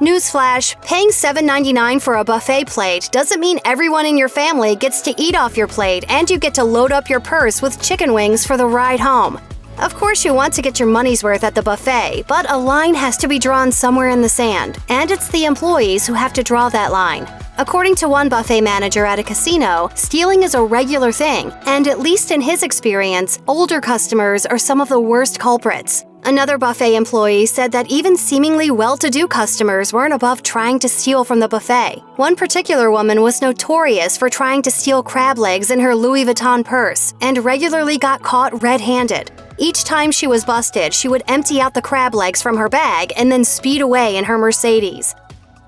Newsflash, paying $7.99 for a buffet plate doesn't mean everyone in your family gets to eat off your plate and you get to load up your purse with chicken wings for the ride home. Of course you want to get your money's worth at the buffet, but a line has to be drawn somewhere in the sand, and it's the employees who have to draw that line. According to one buffet manager at a casino, stealing is a regular thing, and at least in his experience, older customers are some of the worst culprits. Another buffet employee said that even seemingly well-to-do customers weren't above trying to steal from the buffet. One particular woman was notorious for trying to steal crab legs in her Louis Vuitton purse and regularly got caught red-handed. Each time she was busted, she would empty out the crab legs from her bag and then speed away in her Mercedes.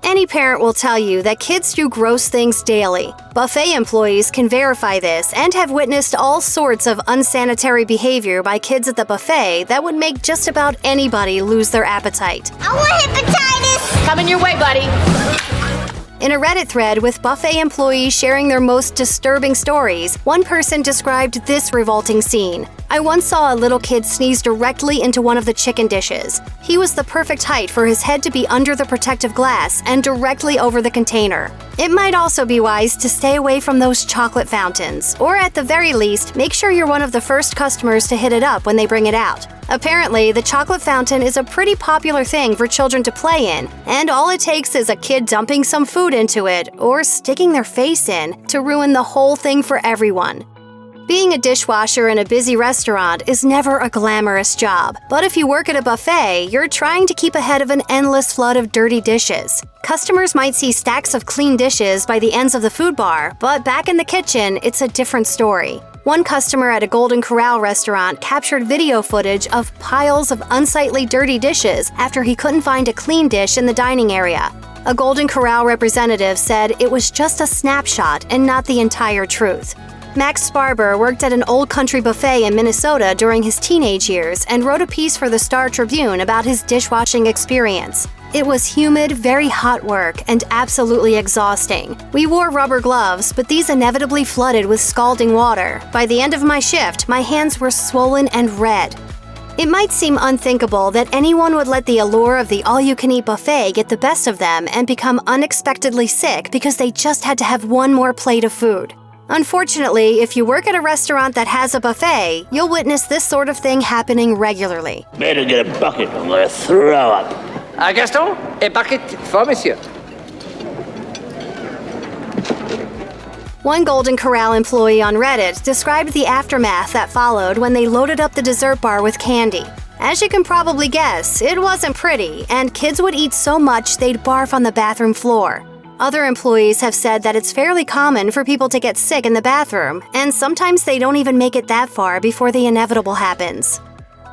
Any parent will tell you that kids do gross things daily. Buffet employees can verify this and have witnessed all sorts of unsanitary behavior by kids at the buffet that would make just about anybody lose their appetite. I want hepatitis! Coming your way, buddy. In a Reddit thread with buffet employees sharing their most disturbing stories, one person described this revolting scene. I once saw a little kid sneeze directly into one of the chicken dishes. He was the perfect height for his head to be under the protective glass and directly over the container. It might also be wise to stay away from those chocolate fountains, or at the very least, make sure you're one of the first customers to hit it up when they bring it out. Apparently, the chocolate fountain is a pretty popular thing for children to play in, and all it takes is a kid dumping some food into it or sticking their face in to ruin the whole thing for everyone. Being a dishwasher in a busy restaurant is never a glamorous job, but if you work at a buffet, you're trying to keep ahead of an endless flood of dirty dishes. Customers might see stacks of clean dishes by the ends of the food bar, but back in the kitchen, it's a different story. One customer at a Golden Corral restaurant captured video footage of piles of unsightly dirty dishes after he couldn't find a clean dish in the dining area. A Golden Corral representative said it was just a snapshot and not the entire truth. Max Sparber worked at an old country buffet in Minnesota during his teenage years and wrote a piece for the Star Tribune about his dishwashing experience. It was humid, very hot work and absolutely exhausting. We wore rubber gloves, but these inevitably flooded with scalding water. By the end of my shift, my hands were swollen and red. It might seem unthinkable that anyone would let the allure of the all-you-can-eat buffet get the best of them and become unexpectedly sick because they just had to have one more plate of food. Unfortunately, if you work at a restaurant that has a buffet, you'll witness this sort of thing happening regularly. Better get a bucket, I'm gonna throw up. Gaston, a bucket for monsieur. One Golden Corral employee on Reddit described the aftermath that followed when they loaded up the dessert bar with candy. As you can probably guess, it wasn't pretty, and kids would eat so much they'd barf on the bathroom floor. Other employees have said that it's fairly common for people to get sick in the bathroom, and sometimes they don't even make it that far before the inevitable happens.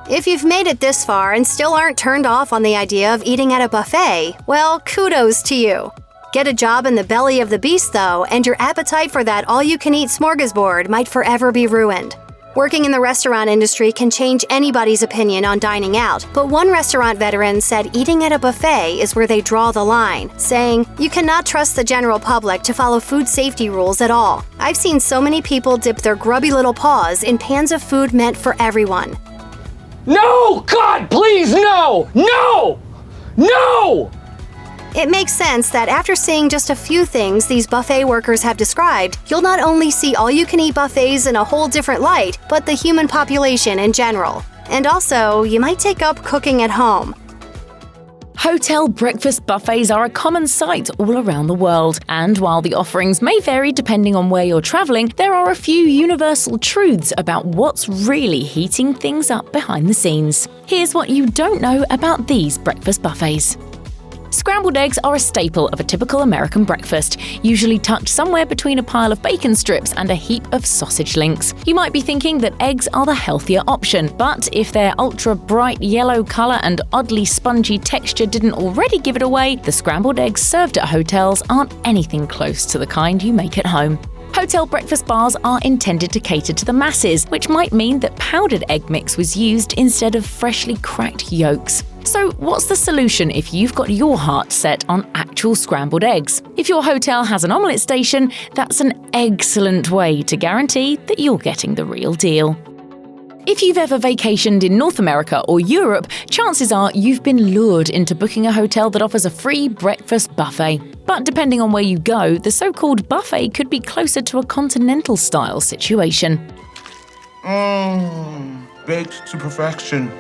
If you've made it this far and still aren't turned off on the idea of eating at a buffet, well, kudos to you. Get a job in the belly of the beast, though, and your appetite for that all-you-can-eat smorgasbord might forever be ruined. Working in the restaurant industry can change anybody's opinion on dining out, but one restaurant veteran said eating at a buffet is where they draw the line, saying, "You cannot trust the general public to follow food safety rules at all. I've seen so many people dip their grubby little paws in pans of food meant for everyone." No! God, please, no! No! No! It makes sense that after seeing just a few things these buffet workers have described, you'll not only see all-you-can-eat buffets in a whole different light, but the human population in general. And also, you might take up cooking at home. Hotel breakfast buffets are a common sight all around the world, and while the offerings may vary depending on where you're traveling, there are a few universal truths about what's really heating things up behind the scenes. Here's what you don't know about these breakfast buffets. Scrambled eggs are a staple of a typical American breakfast, usually tucked somewhere between a pile of bacon strips and a heap of sausage links. You might be thinking that eggs are the healthier option, but if their ultra-bright yellow color and oddly spongy texture didn't already give it away, the scrambled eggs served at hotels aren't anything close to the kind you make at home. Hotel breakfast bars are intended to cater to the masses, which might mean that powdered egg mix was used instead of freshly cracked yolks. So what's the solution if you've got your heart set on actual scrambled eggs? If your hotel has an omelette station, that's an excellent way to guarantee that you're getting the real deal. If you've ever vacationed in North America or Europe, chances are you've been lured into booking a hotel that offers a free breakfast buffet. But depending on where you go, the so-called buffet could be closer to a continental-style situation. Baked to perfection.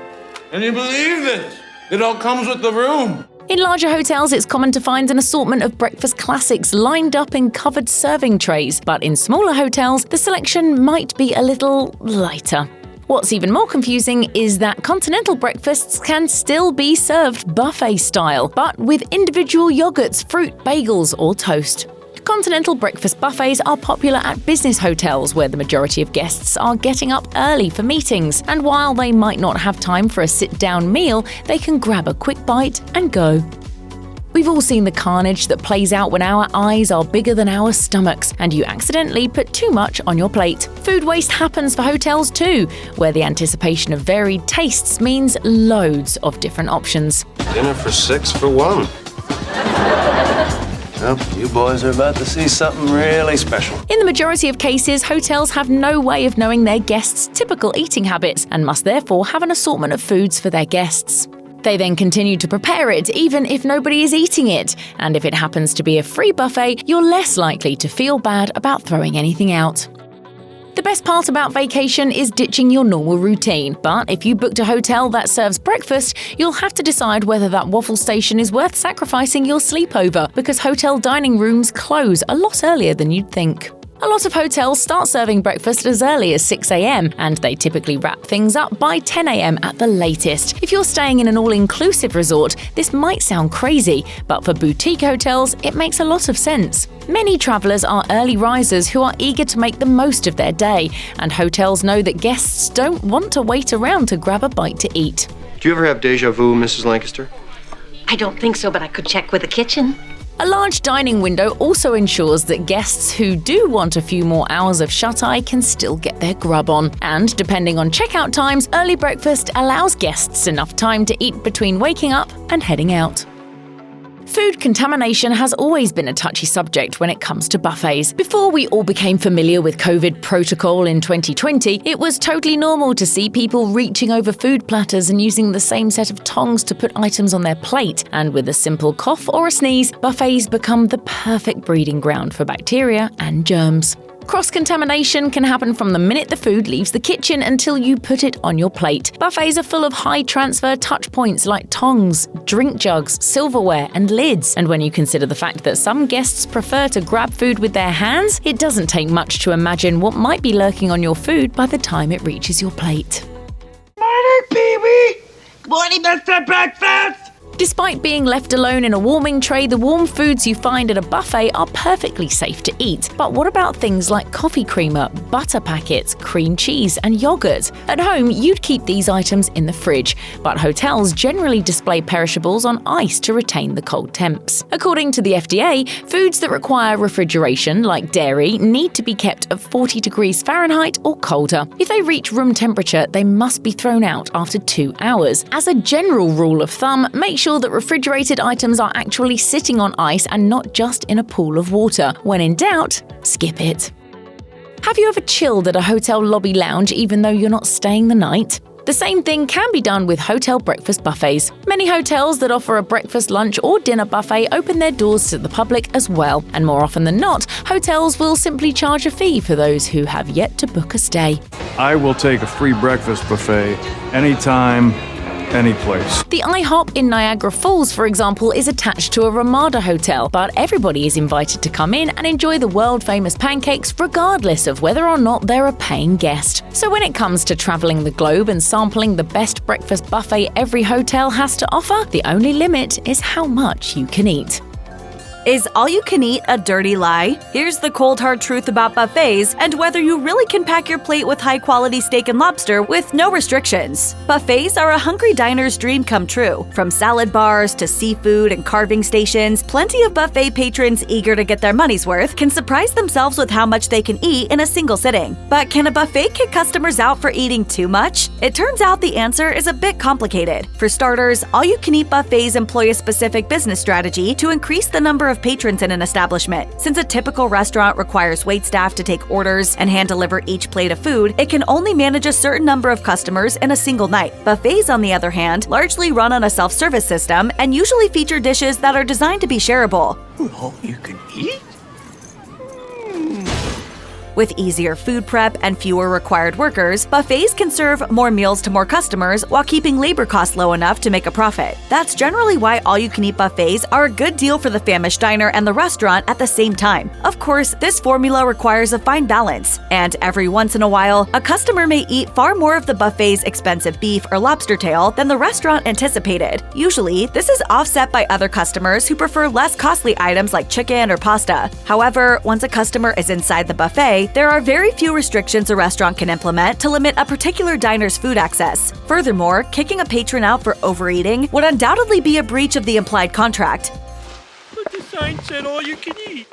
Can you believe this? It all comes with the room. In larger hotels, it's common to find an assortment of breakfast classics lined up in covered serving trays, but in smaller hotels, the selection might be a little lighter. What's even more confusing is that continental breakfasts can still be served buffet style, but with individual yogurts, fruit, bagels, or toast. Continental breakfast buffets are popular at business hotels where the majority of guests are getting up early for meetings, and while they might not have time for a sit-down meal, they can grab a quick bite and go. We've all seen the carnage that plays out when our eyes are bigger than our stomachs and you accidentally put too much on your plate. Food waste happens for hotels too, where the anticipation of varied tastes means loads of different options. Dinner for 6 for 1. Well, you boys are about to see something really special. In the majority of cases, hotels have no way of knowing their guests' typical eating habits and must therefore have an assortment of foods for their guests. They then continue to prepare it, even if nobody is eating it. And if it happens to be a free buffet, you're less likely to feel bad about throwing anything out. The best part about vacation is ditching your normal routine, but if you booked a hotel that serves breakfast, you'll have to decide whether that waffle station is worth sacrificing your sleepover, because hotel dining rooms close a lot earlier than you'd think. A lot of hotels start serving breakfast as early as 6 a.m, and they typically wrap things up by 10 a.m. at the latest. If you're staying in an all-inclusive resort, this might sound crazy, but for boutique hotels, it makes a lot of sense. Many travelers are early risers who are eager to make the most of their day, and hotels know that guests don't want to wait around to grab a bite to eat. Do you ever have deja vu, Mrs. Lancaster? I don't think so, but I could check with the kitchen. A large dining window also ensures that guests who do want a few more hours of shut-eye can still get their grub on. And depending on checkout times, early breakfast allows guests enough time to eat between waking up and heading out. Food contamination has always been a touchy subject when it comes to buffets. Before we all became familiar with COVID protocol in 2020, it was totally normal to see people reaching over food platters and using the same set of tongs to put items on their plate. And with a simple cough or a sneeze, buffets become the perfect breeding ground for bacteria and germs. Cross-contamination can happen from the minute the food leaves the kitchen until you put it on your plate. Buffets are full of high-transfer touch points like tongs, drink jugs, silverware, and lids. And when you consider the fact that some guests prefer to grab food with their hands, it doesn't take much to imagine what might be lurking on your food by the time it reaches your plate. Morning, Pee-wee! Morning, Mr. Breakfast! Despite being left alone in a warming tray, the warm foods you find at a buffet are perfectly safe to eat. But what about things like coffee creamer, butter packets, cream cheese, and yogurt? At home, you'd keep these items in the fridge, but hotels generally display perishables on ice to retain the cold temps. According to the FDA, foods that require refrigeration, like dairy, need to be kept at 40 degrees Fahrenheit or colder. If they reach room temperature, they must be thrown out after 2 hours. As a general rule of thumb, make sure that refrigerated items are actually sitting on ice and not just in a pool of water. When in doubt, skip it. Have you ever chilled at a hotel lobby lounge even though you're not staying the night? The same thing can be done with hotel breakfast buffets. Many hotels that offer a breakfast, lunch, or dinner buffet open their doors to the public as well, and more often than not, hotels will simply charge a fee for those who have yet to book a stay. I will take a free breakfast buffet anytime, any place. The IHOP in Niagara Falls, for example, is attached to a Ramada hotel, but everybody is invited to come in and enjoy the world-famous pancakes regardless of whether or not they're a paying guest. So when it comes to traveling the globe and sampling the best breakfast buffet every hotel has to offer, the only limit is how much you can eat. Is all you can eat a dirty lie? Here's the cold hard truth about buffets and whether you really can pack your plate with high quality steak and lobster with no restrictions. Buffets are a hungry diner's dream come true. From salad bars to seafood and carving stations, plenty of buffet patrons eager to get their money's worth can surprise themselves with how much they can eat in a single sitting. But can a buffet kick customers out for eating too much? It turns out the answer is a bit complicated. For starters, all you can eat buffets employ a specific business strategy to increase the number of patrons in an establishment. Since a typical restaurant requires waitstaff to take orders and hand deliver each plate of food, it can only manage a certain number of customers in a single night. Buffets, on the other hand, largely run on a self-service system and usually feature dishes that are designed to be shareable. All you can eat? With easier food prep and fewer required workers, buffets can serve more meals to more customers while keeping labor costs low enough to make a profit. That's generally why all-you-can-eat buffets are a good deal for the famished diner and the restaurant at the same time. Of course, this formula requires a fine balance, and every once in a while, a customer may eat far more of the buffet's expensive beef or lobster tail than the restaurant anticipated. Usually, this is offset by other customers who prefer less costly items like chicken or pasta. However, once a customer is inside the buffet, there are very few restrictions a restaurant can implement to limit a particular diner's food access. Furthermore, kicking a patron out for overeating would undoubtedly be a breach of the implied contract. But the sign said all you can eat.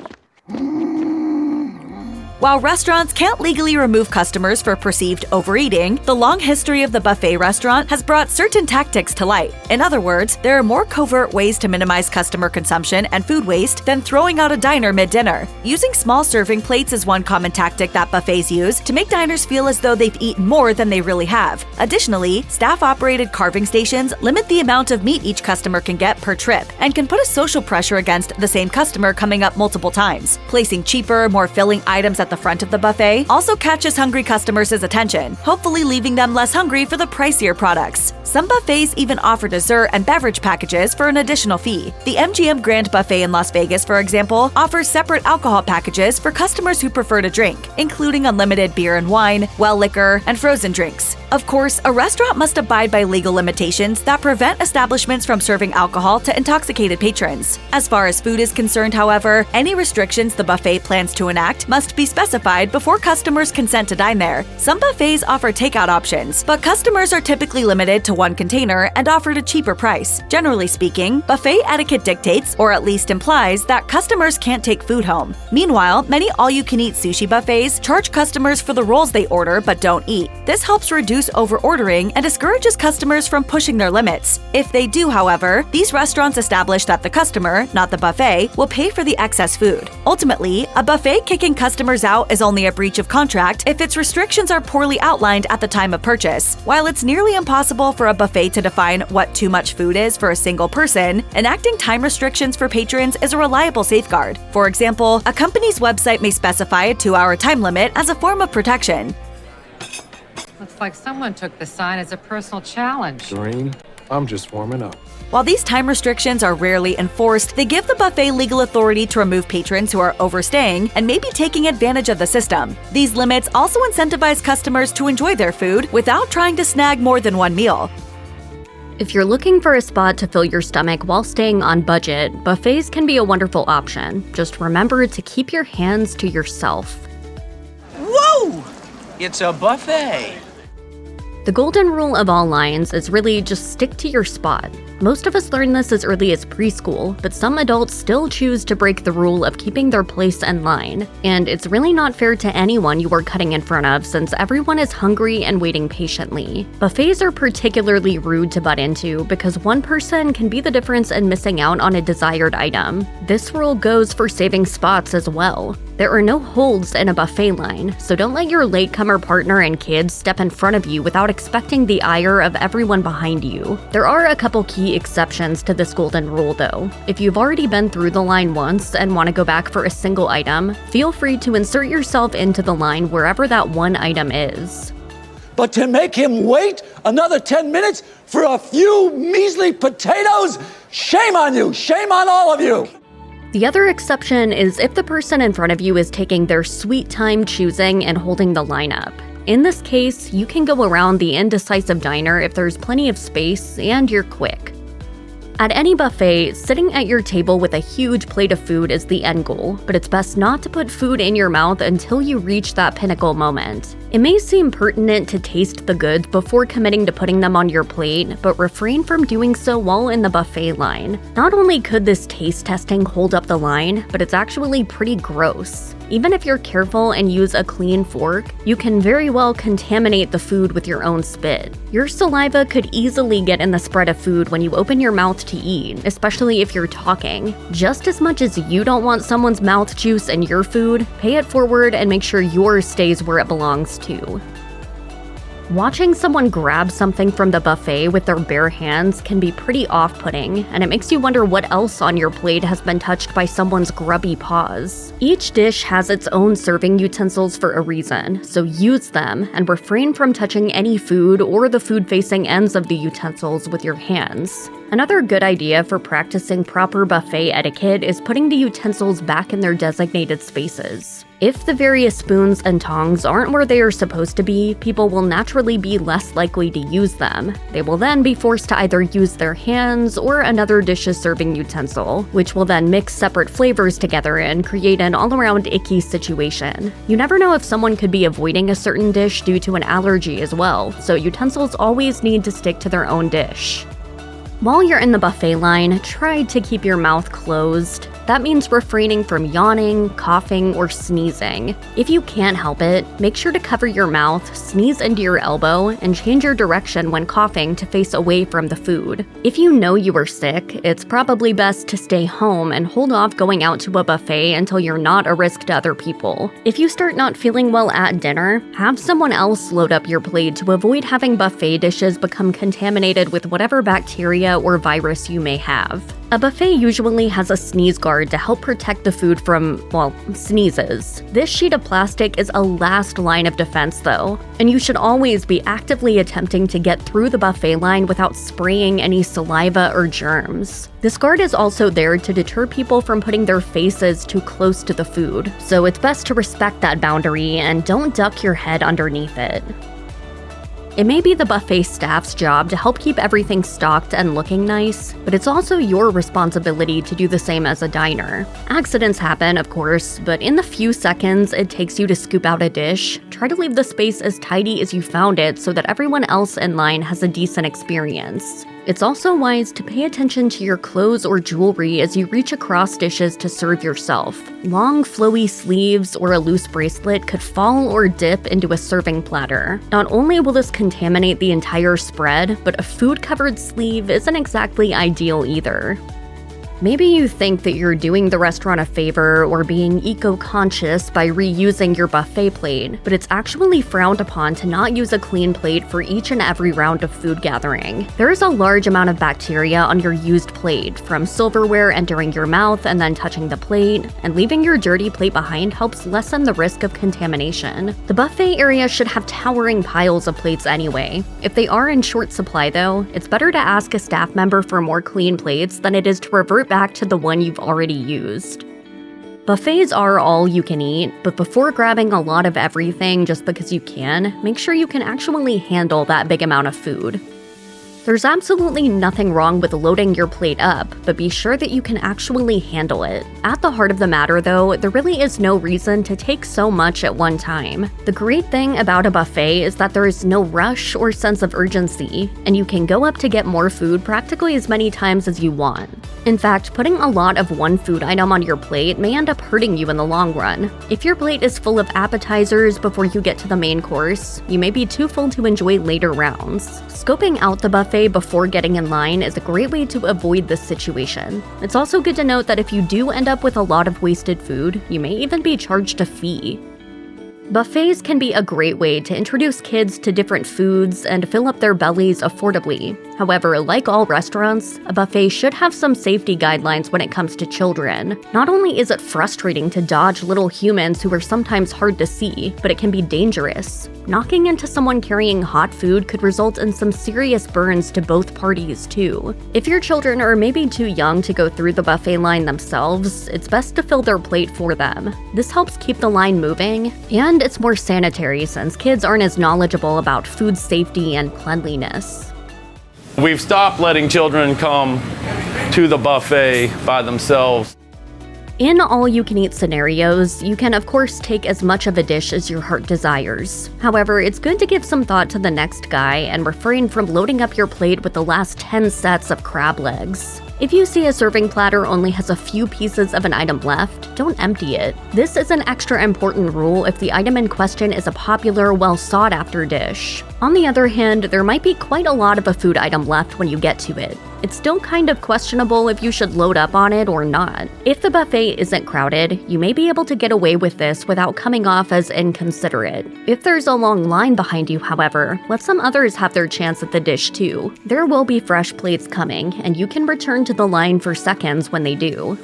While restaurants can't legally remove customers for perceived overeating, the long history of the buffet restaurant has brought certain tactics to light. In other words, there are more covert ways to minimize customer consumption and food waste than throwing out a diner mid-dinner. Using small serving plates is one common tactic that buffets use to make diners feel as though they've eaten more than they really have. Additionally, staff-operated carving stations limit the amount of meat each customer can get per trip and can put a social pressure against the same customer coming up multiple times. Placing cheaper, more filling items at the front of the buffet also catches hungry customers' attention, hopefully leaving them less hungry for the pricier products. Some buffets even offer dessert and beverage packages for an additional fee. The MGM Grand Buffet in Las Vegas, for example, offers separate alcohol packages for customers who prefer to drink, including unlimited beer and wine, well liquor, and frozen drinks. Of course, a restaurant must abide by legal limitations that prevent establishments from serving alcohol to intoxicated patrons. As far as food is concerned, however, any restrictions the buffet plans to enact must be specified before customers consent to dine there. Some buffets offer takeout options, but customers are typically limited to one container and offered a cheaper price. Generally speaking, buffet etiquette dictates, or at least implies, that customers can't take food home. Meanwhile, many all-you-can-eat sushi buffets charge customers for the rolls they order but don't eat. This helps reduce over-ordering and discourages customers from pushing their limits. If they do, however, these restaurants establish that the customer, not the buffet, will pay for the excess food. Ultimately, a buffet kicking customers out is only a breach of contract if its restrictions are poorly outlined at the time of purchase. While it's nearly impossible for a buffet to define what too much food is for a single person, enacting time restrictions for patrons is a reliable safeguard. For example, a company's website may specify a 2-hour time limit as a form of protection. Looks like someone took the sign as a personal challenge. Doreen, I'm just warming up. While these time restrictions are rarely enforced, they give the buffet legal authority to remove patrons who are overstaying and maybe taking advantage of the system. These limits also incentivize customers to enjoy their food without trying to snag more than one meal. If you're looking for a spot to fill your stomach while staying on budget, buffets can be a wonderful option. Just remember to keep your hands to yourself. Whoa! It's a buffet. The golden rule of all lines is really just stick to your spot. Most of us learn this as early as preschool, but some adults still choose to break the rule of keeping their place in line. And it's really not fair to anyone you are cutting in front of, since everyone is hungry and waiting patiently. Buffets are particularly rude to butt into because one person can be the difference in missing out on a desired item. This rule goes for saving spots as well. There are no holds in a buffet line, so don't let your latecomer partner and kids step in front of you without expecting the ire of everyone behind you. There are a couple key exceptions to this golden rule though. If you've already been through the line once and want to go back for a single item, feel free to insert yourself into the line wherever that one item is. But to make him wait another 10 minutes for a few measly potatoes? Shame on you! Shame on all of you! The other exception is if the person in front of you is taking their sweet time choosing and holding the line up. In this case, you can go around the indecisive diner if there's plenty of space and you're quick. At any buffet, sitting at your table with a huge plate of food is the end goal, but it's best not to put food in your mouth until you reach that pinnacle moment. It may seem pertinent to taste the goods before committing to putting them on your plate, but refrain from doing so while in the buffet line. Not only could this taste testing hold up the line, but it's actually pretty gross. Even if you're careful and use a clean fork, you can very well contaminate the food with your own spit. Your saliva could easily get in the spread of food when you open your mouth to eat, especially if you're talking. Just as much as you don't want someone's mouth juice in your food, pay it forward and make sure yours stays where it belongs to. Watching someone grab something from the buffet with their bare hands can be pretty off-putting, and it makes you wonder what else on your plate has been touched by someone's grubby paws. Each dish has its own serving utensils for a reason, so use them and refrain from touching any food or the food-facing ends of the utensils with your hands. Another good idea for practicing proper buffet etiquette is putting the utensils back in their designated spaces. If the various spoons and tongs aren't where they are supposed to be, people will naturally be less likely to use them. They will then be forced to either use their hands or another dish's serving utensil, which will then mix separate flavors together and create an all-around icky situation. You never know if someone could be avoiding a certain dish due to an allergy as well, so utensils always need to stick to their own dish. While you're in the buffet line, try to keep your mouth closed. That means refraining from yawning, coughing, or sneezing. If you can't help it, make sure to cover your mouth, sneeze into your elbow, and change your direction when coughing to face away from the food. If you know you are sick, it's probably best to stay home and hold off going out to a buffet until you're not a risk to other people. If you start not feeling well at dinner, have someone else load up your plate to avoid having buffet dishes become contaminated with whatever bacteria or virus you may have. A buffet usually has a sneeze guard to help protect the food from, well, sneezes. This sheet of plastic is a last line of defense though, and you should always be actively attempting to get through the buffet line without spraying any saliva or germs. This guard is also there to deter people from putting their faces too close to the food, so it's best to respect that boundary and don't duck your head underneath it. It may be the buffet staff's job to help keep everything stocked and looking nice, but it's also your responsibility to do the same as a diner. Accidents happen, of course, but in the few seconds it takes you to scoop out a dish, try to leave the space as tidy as you found it so that everyone else in line has a decent experience. It's also wise to pay attention to your clothes or jewelry as you reach across dishes to serve yourself. Long, flowy sleeves or a loose bracelet could fall or dip into a serving platter. Not only will this contaminate the entire spread, but a food-covered sleeve isn't exactly ideal either. Maybe you think that you're doing the restaurant a favor or being eco-conscious by reusing your buffet plate, but it's actually frowned upon to not use a clean plate for each and every round of food gathering. There is a large amount of bacteria on your used plate, from silverware entering your mouth and then touching the plate, and leaving your dirty plate behind helps lessen the risk of contamination. The buffet area should have towering piles of plates anyway. If they are in short supply though, it's better to ask a staff member for more clean plates than it is to revert back to the one you've already used. Buffets are all you can eat, but before grabbing a lot of everything just because you can, make sure you can actually handle that big amount of food. There's absolutely nothing wrong with loading your plate up, but be sure that you can actually handle it. At the heart of the matter though, there really is no reason to take so much at one time. The great thing about a buffet is that there is no rush or sense of urgency, and you can go up to get more food practically as many times as you want. In fact, putting a lot of one food item on your plate may end up hurting you in the long run. If your plate is full of appetizers before you get to the main course, you may be too full to enjoy later rounds. Scoping out the buffet before getting in line is a great way to avoid this situation. It's also good to note that if you do end up with a lot of wasted food, you may even be charged a fee. Buffets can be a great way to introduce kids to different foods and fill up their bellies affordably. However, like all restaurants, a buffet should have some safety guidelines when it comes to children. Not only is it frustrating to dodge little humans who are sometimes hard to see, but it can be dangerous. Knocking into someone carrying hot food could result in some serious burns to both parties too. If your children are maybe too young to go through the buffet line themselves, it's best to fill their plate for them. This helps keep the line moving, and it's more sanitary since kids aren't as knowledgeable about food safety and cleanliness. We've stopped letting children come to the buffet by themselves. In all-you-can-eat scenarios, you can of course take as much of a dish as your heart desires. However, it's good to give some thought to the next guy and refrain from loading up your plate with the last 10 sets of crab legs. If you see a serving platter only has a few pieces of an item left, don't empty it. This is an extra important rule if the item in question is a popular, well-sought-after dish. On the other hand, there might be quite a lot of a food item left when you get to it. It's still kind of questionable if you should load up on it or not. If the buffet isn't crowded, you may be able to get away with this without coming off as inconsiderate. If there's a long line behind you, however, let some others have their chance at the dish too. There will be fresh plates coming, and you can return to the line for seconds when they do.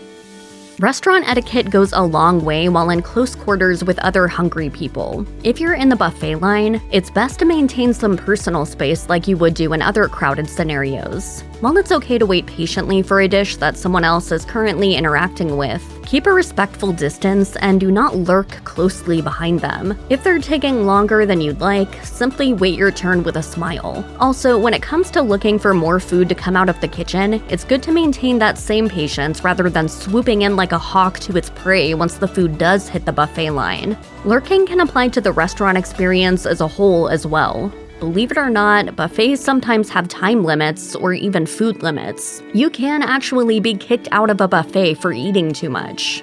Restaurant etiquette goes a long way while in close quarters with other hungry people. If you're in the buffet line, it's best to maintain some personal space like you would do in other crowded scenarios. While it's okay to wait patiently for a dish that someone else is currently interacting with, keep a respectful distance and do not lurk closely behind them. If they're taking longer than you'd like, simply wait your turn with a smile. Also, when it comes to looking for more food to come out of the kitchen, it's good to maintain that same patience rather than swooping in like a hawk to its prey once the food does hit the buffet line. Lurking can apply to the restaurant experience as a whole as well. Believe it or not, buffets sometimes have time limits or even food limits. You can actually be kicked out of a buffet for eating too much.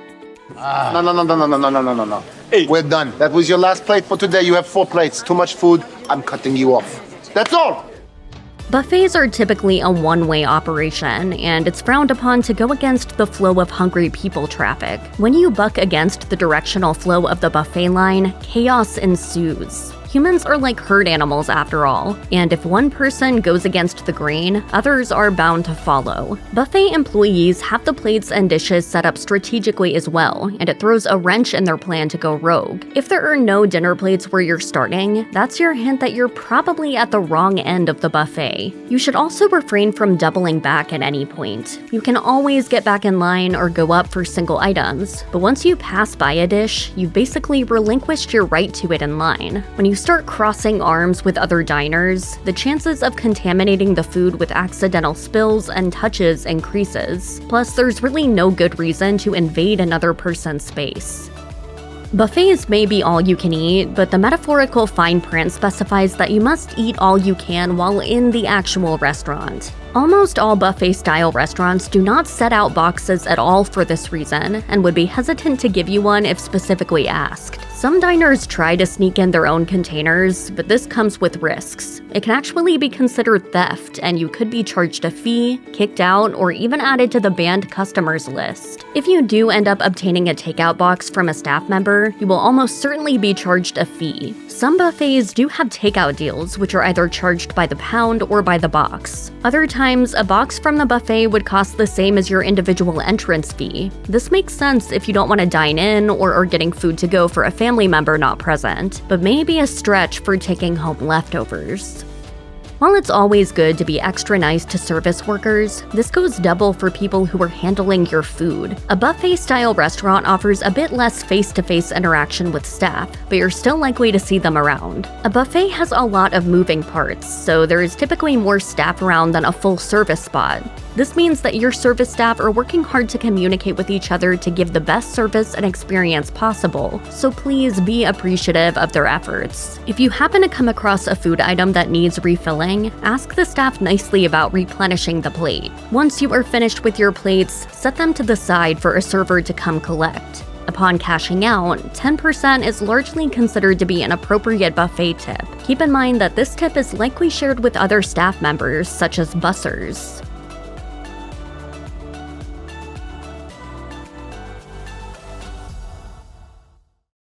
No. Hey, we're done. That was your last plate for today. You have 4 plates. Too much food. I'm cutting you off. That's all. Buffets are typically a one-way operation, and it's frowned upon to go against the flow of hungry people traffic. When you buck against the directional flow of the buffet line, chaos ensues. Humans are like herd animals after all, and if one person goes against the grain, others are bound to follow. Buffet employees have the plates and dishes set up strategically as well, and it throws a wrench in their plan to go rogue. If there are no dinner plates where you're starting, that's your hint that you're probably at the wrong end of the buffet. You should also refrain from doubling back at any point. You can always get back in line or go up for single items, but once you pass by a dish, you've basically relinquished your right to it in line. When you start crossing arms with other diners, the chances of contaminating the food with accidental spills and touches increases. Plus, there's really no good reason to invade another person's space. Buffets may be all you can eat, but the metaphorical fine print specifies that you must eat all you can while in the actual restaurant. Almost all buffet-style restaurants do not set out boxes at all for this reason, and would be hesitant to give you one if specifically asked. Some diners try to sneak in their own containers, but this comes with risks. It can actually be considered theft, and you could be charged a fee, kicked out, or even added to the banned customers list. If you do end up obtaining a takeout box from a staff member, you will almost certainly be charged a fee. Some buffets do have takeout deals, which are either charged by the pound or by the box. Other times, a box from the buffet would cost the same as your individual entrance fee. This makes sense if you don't want to dine in or are getting food to go for a family member not present, but may be a stretch for taking home leftovers. While it's always good to be extra nice to service workers, this goes double for people who are handling your food. A buffet-style restaurant offers a bit less face-to-face interaction with staff, but you're still likely to see them around. A buffet has a lot of moving parts, so there is typically more staff around than a full service spot. This means that your service staff are working hard to communicate with each other to give the best service and experience possible, so please be appreciative of their efforts. If you happen to come across a food item that needs refilling, ask the staff nicely about replenishing the plate. Once you are finished with your plates, set them to the side for a server to come collect. Upon cashing out, 10% is largely considered to be an appropriate buffet tip. Keep in mind that this tip is likely shared with other staff members, such as bussers.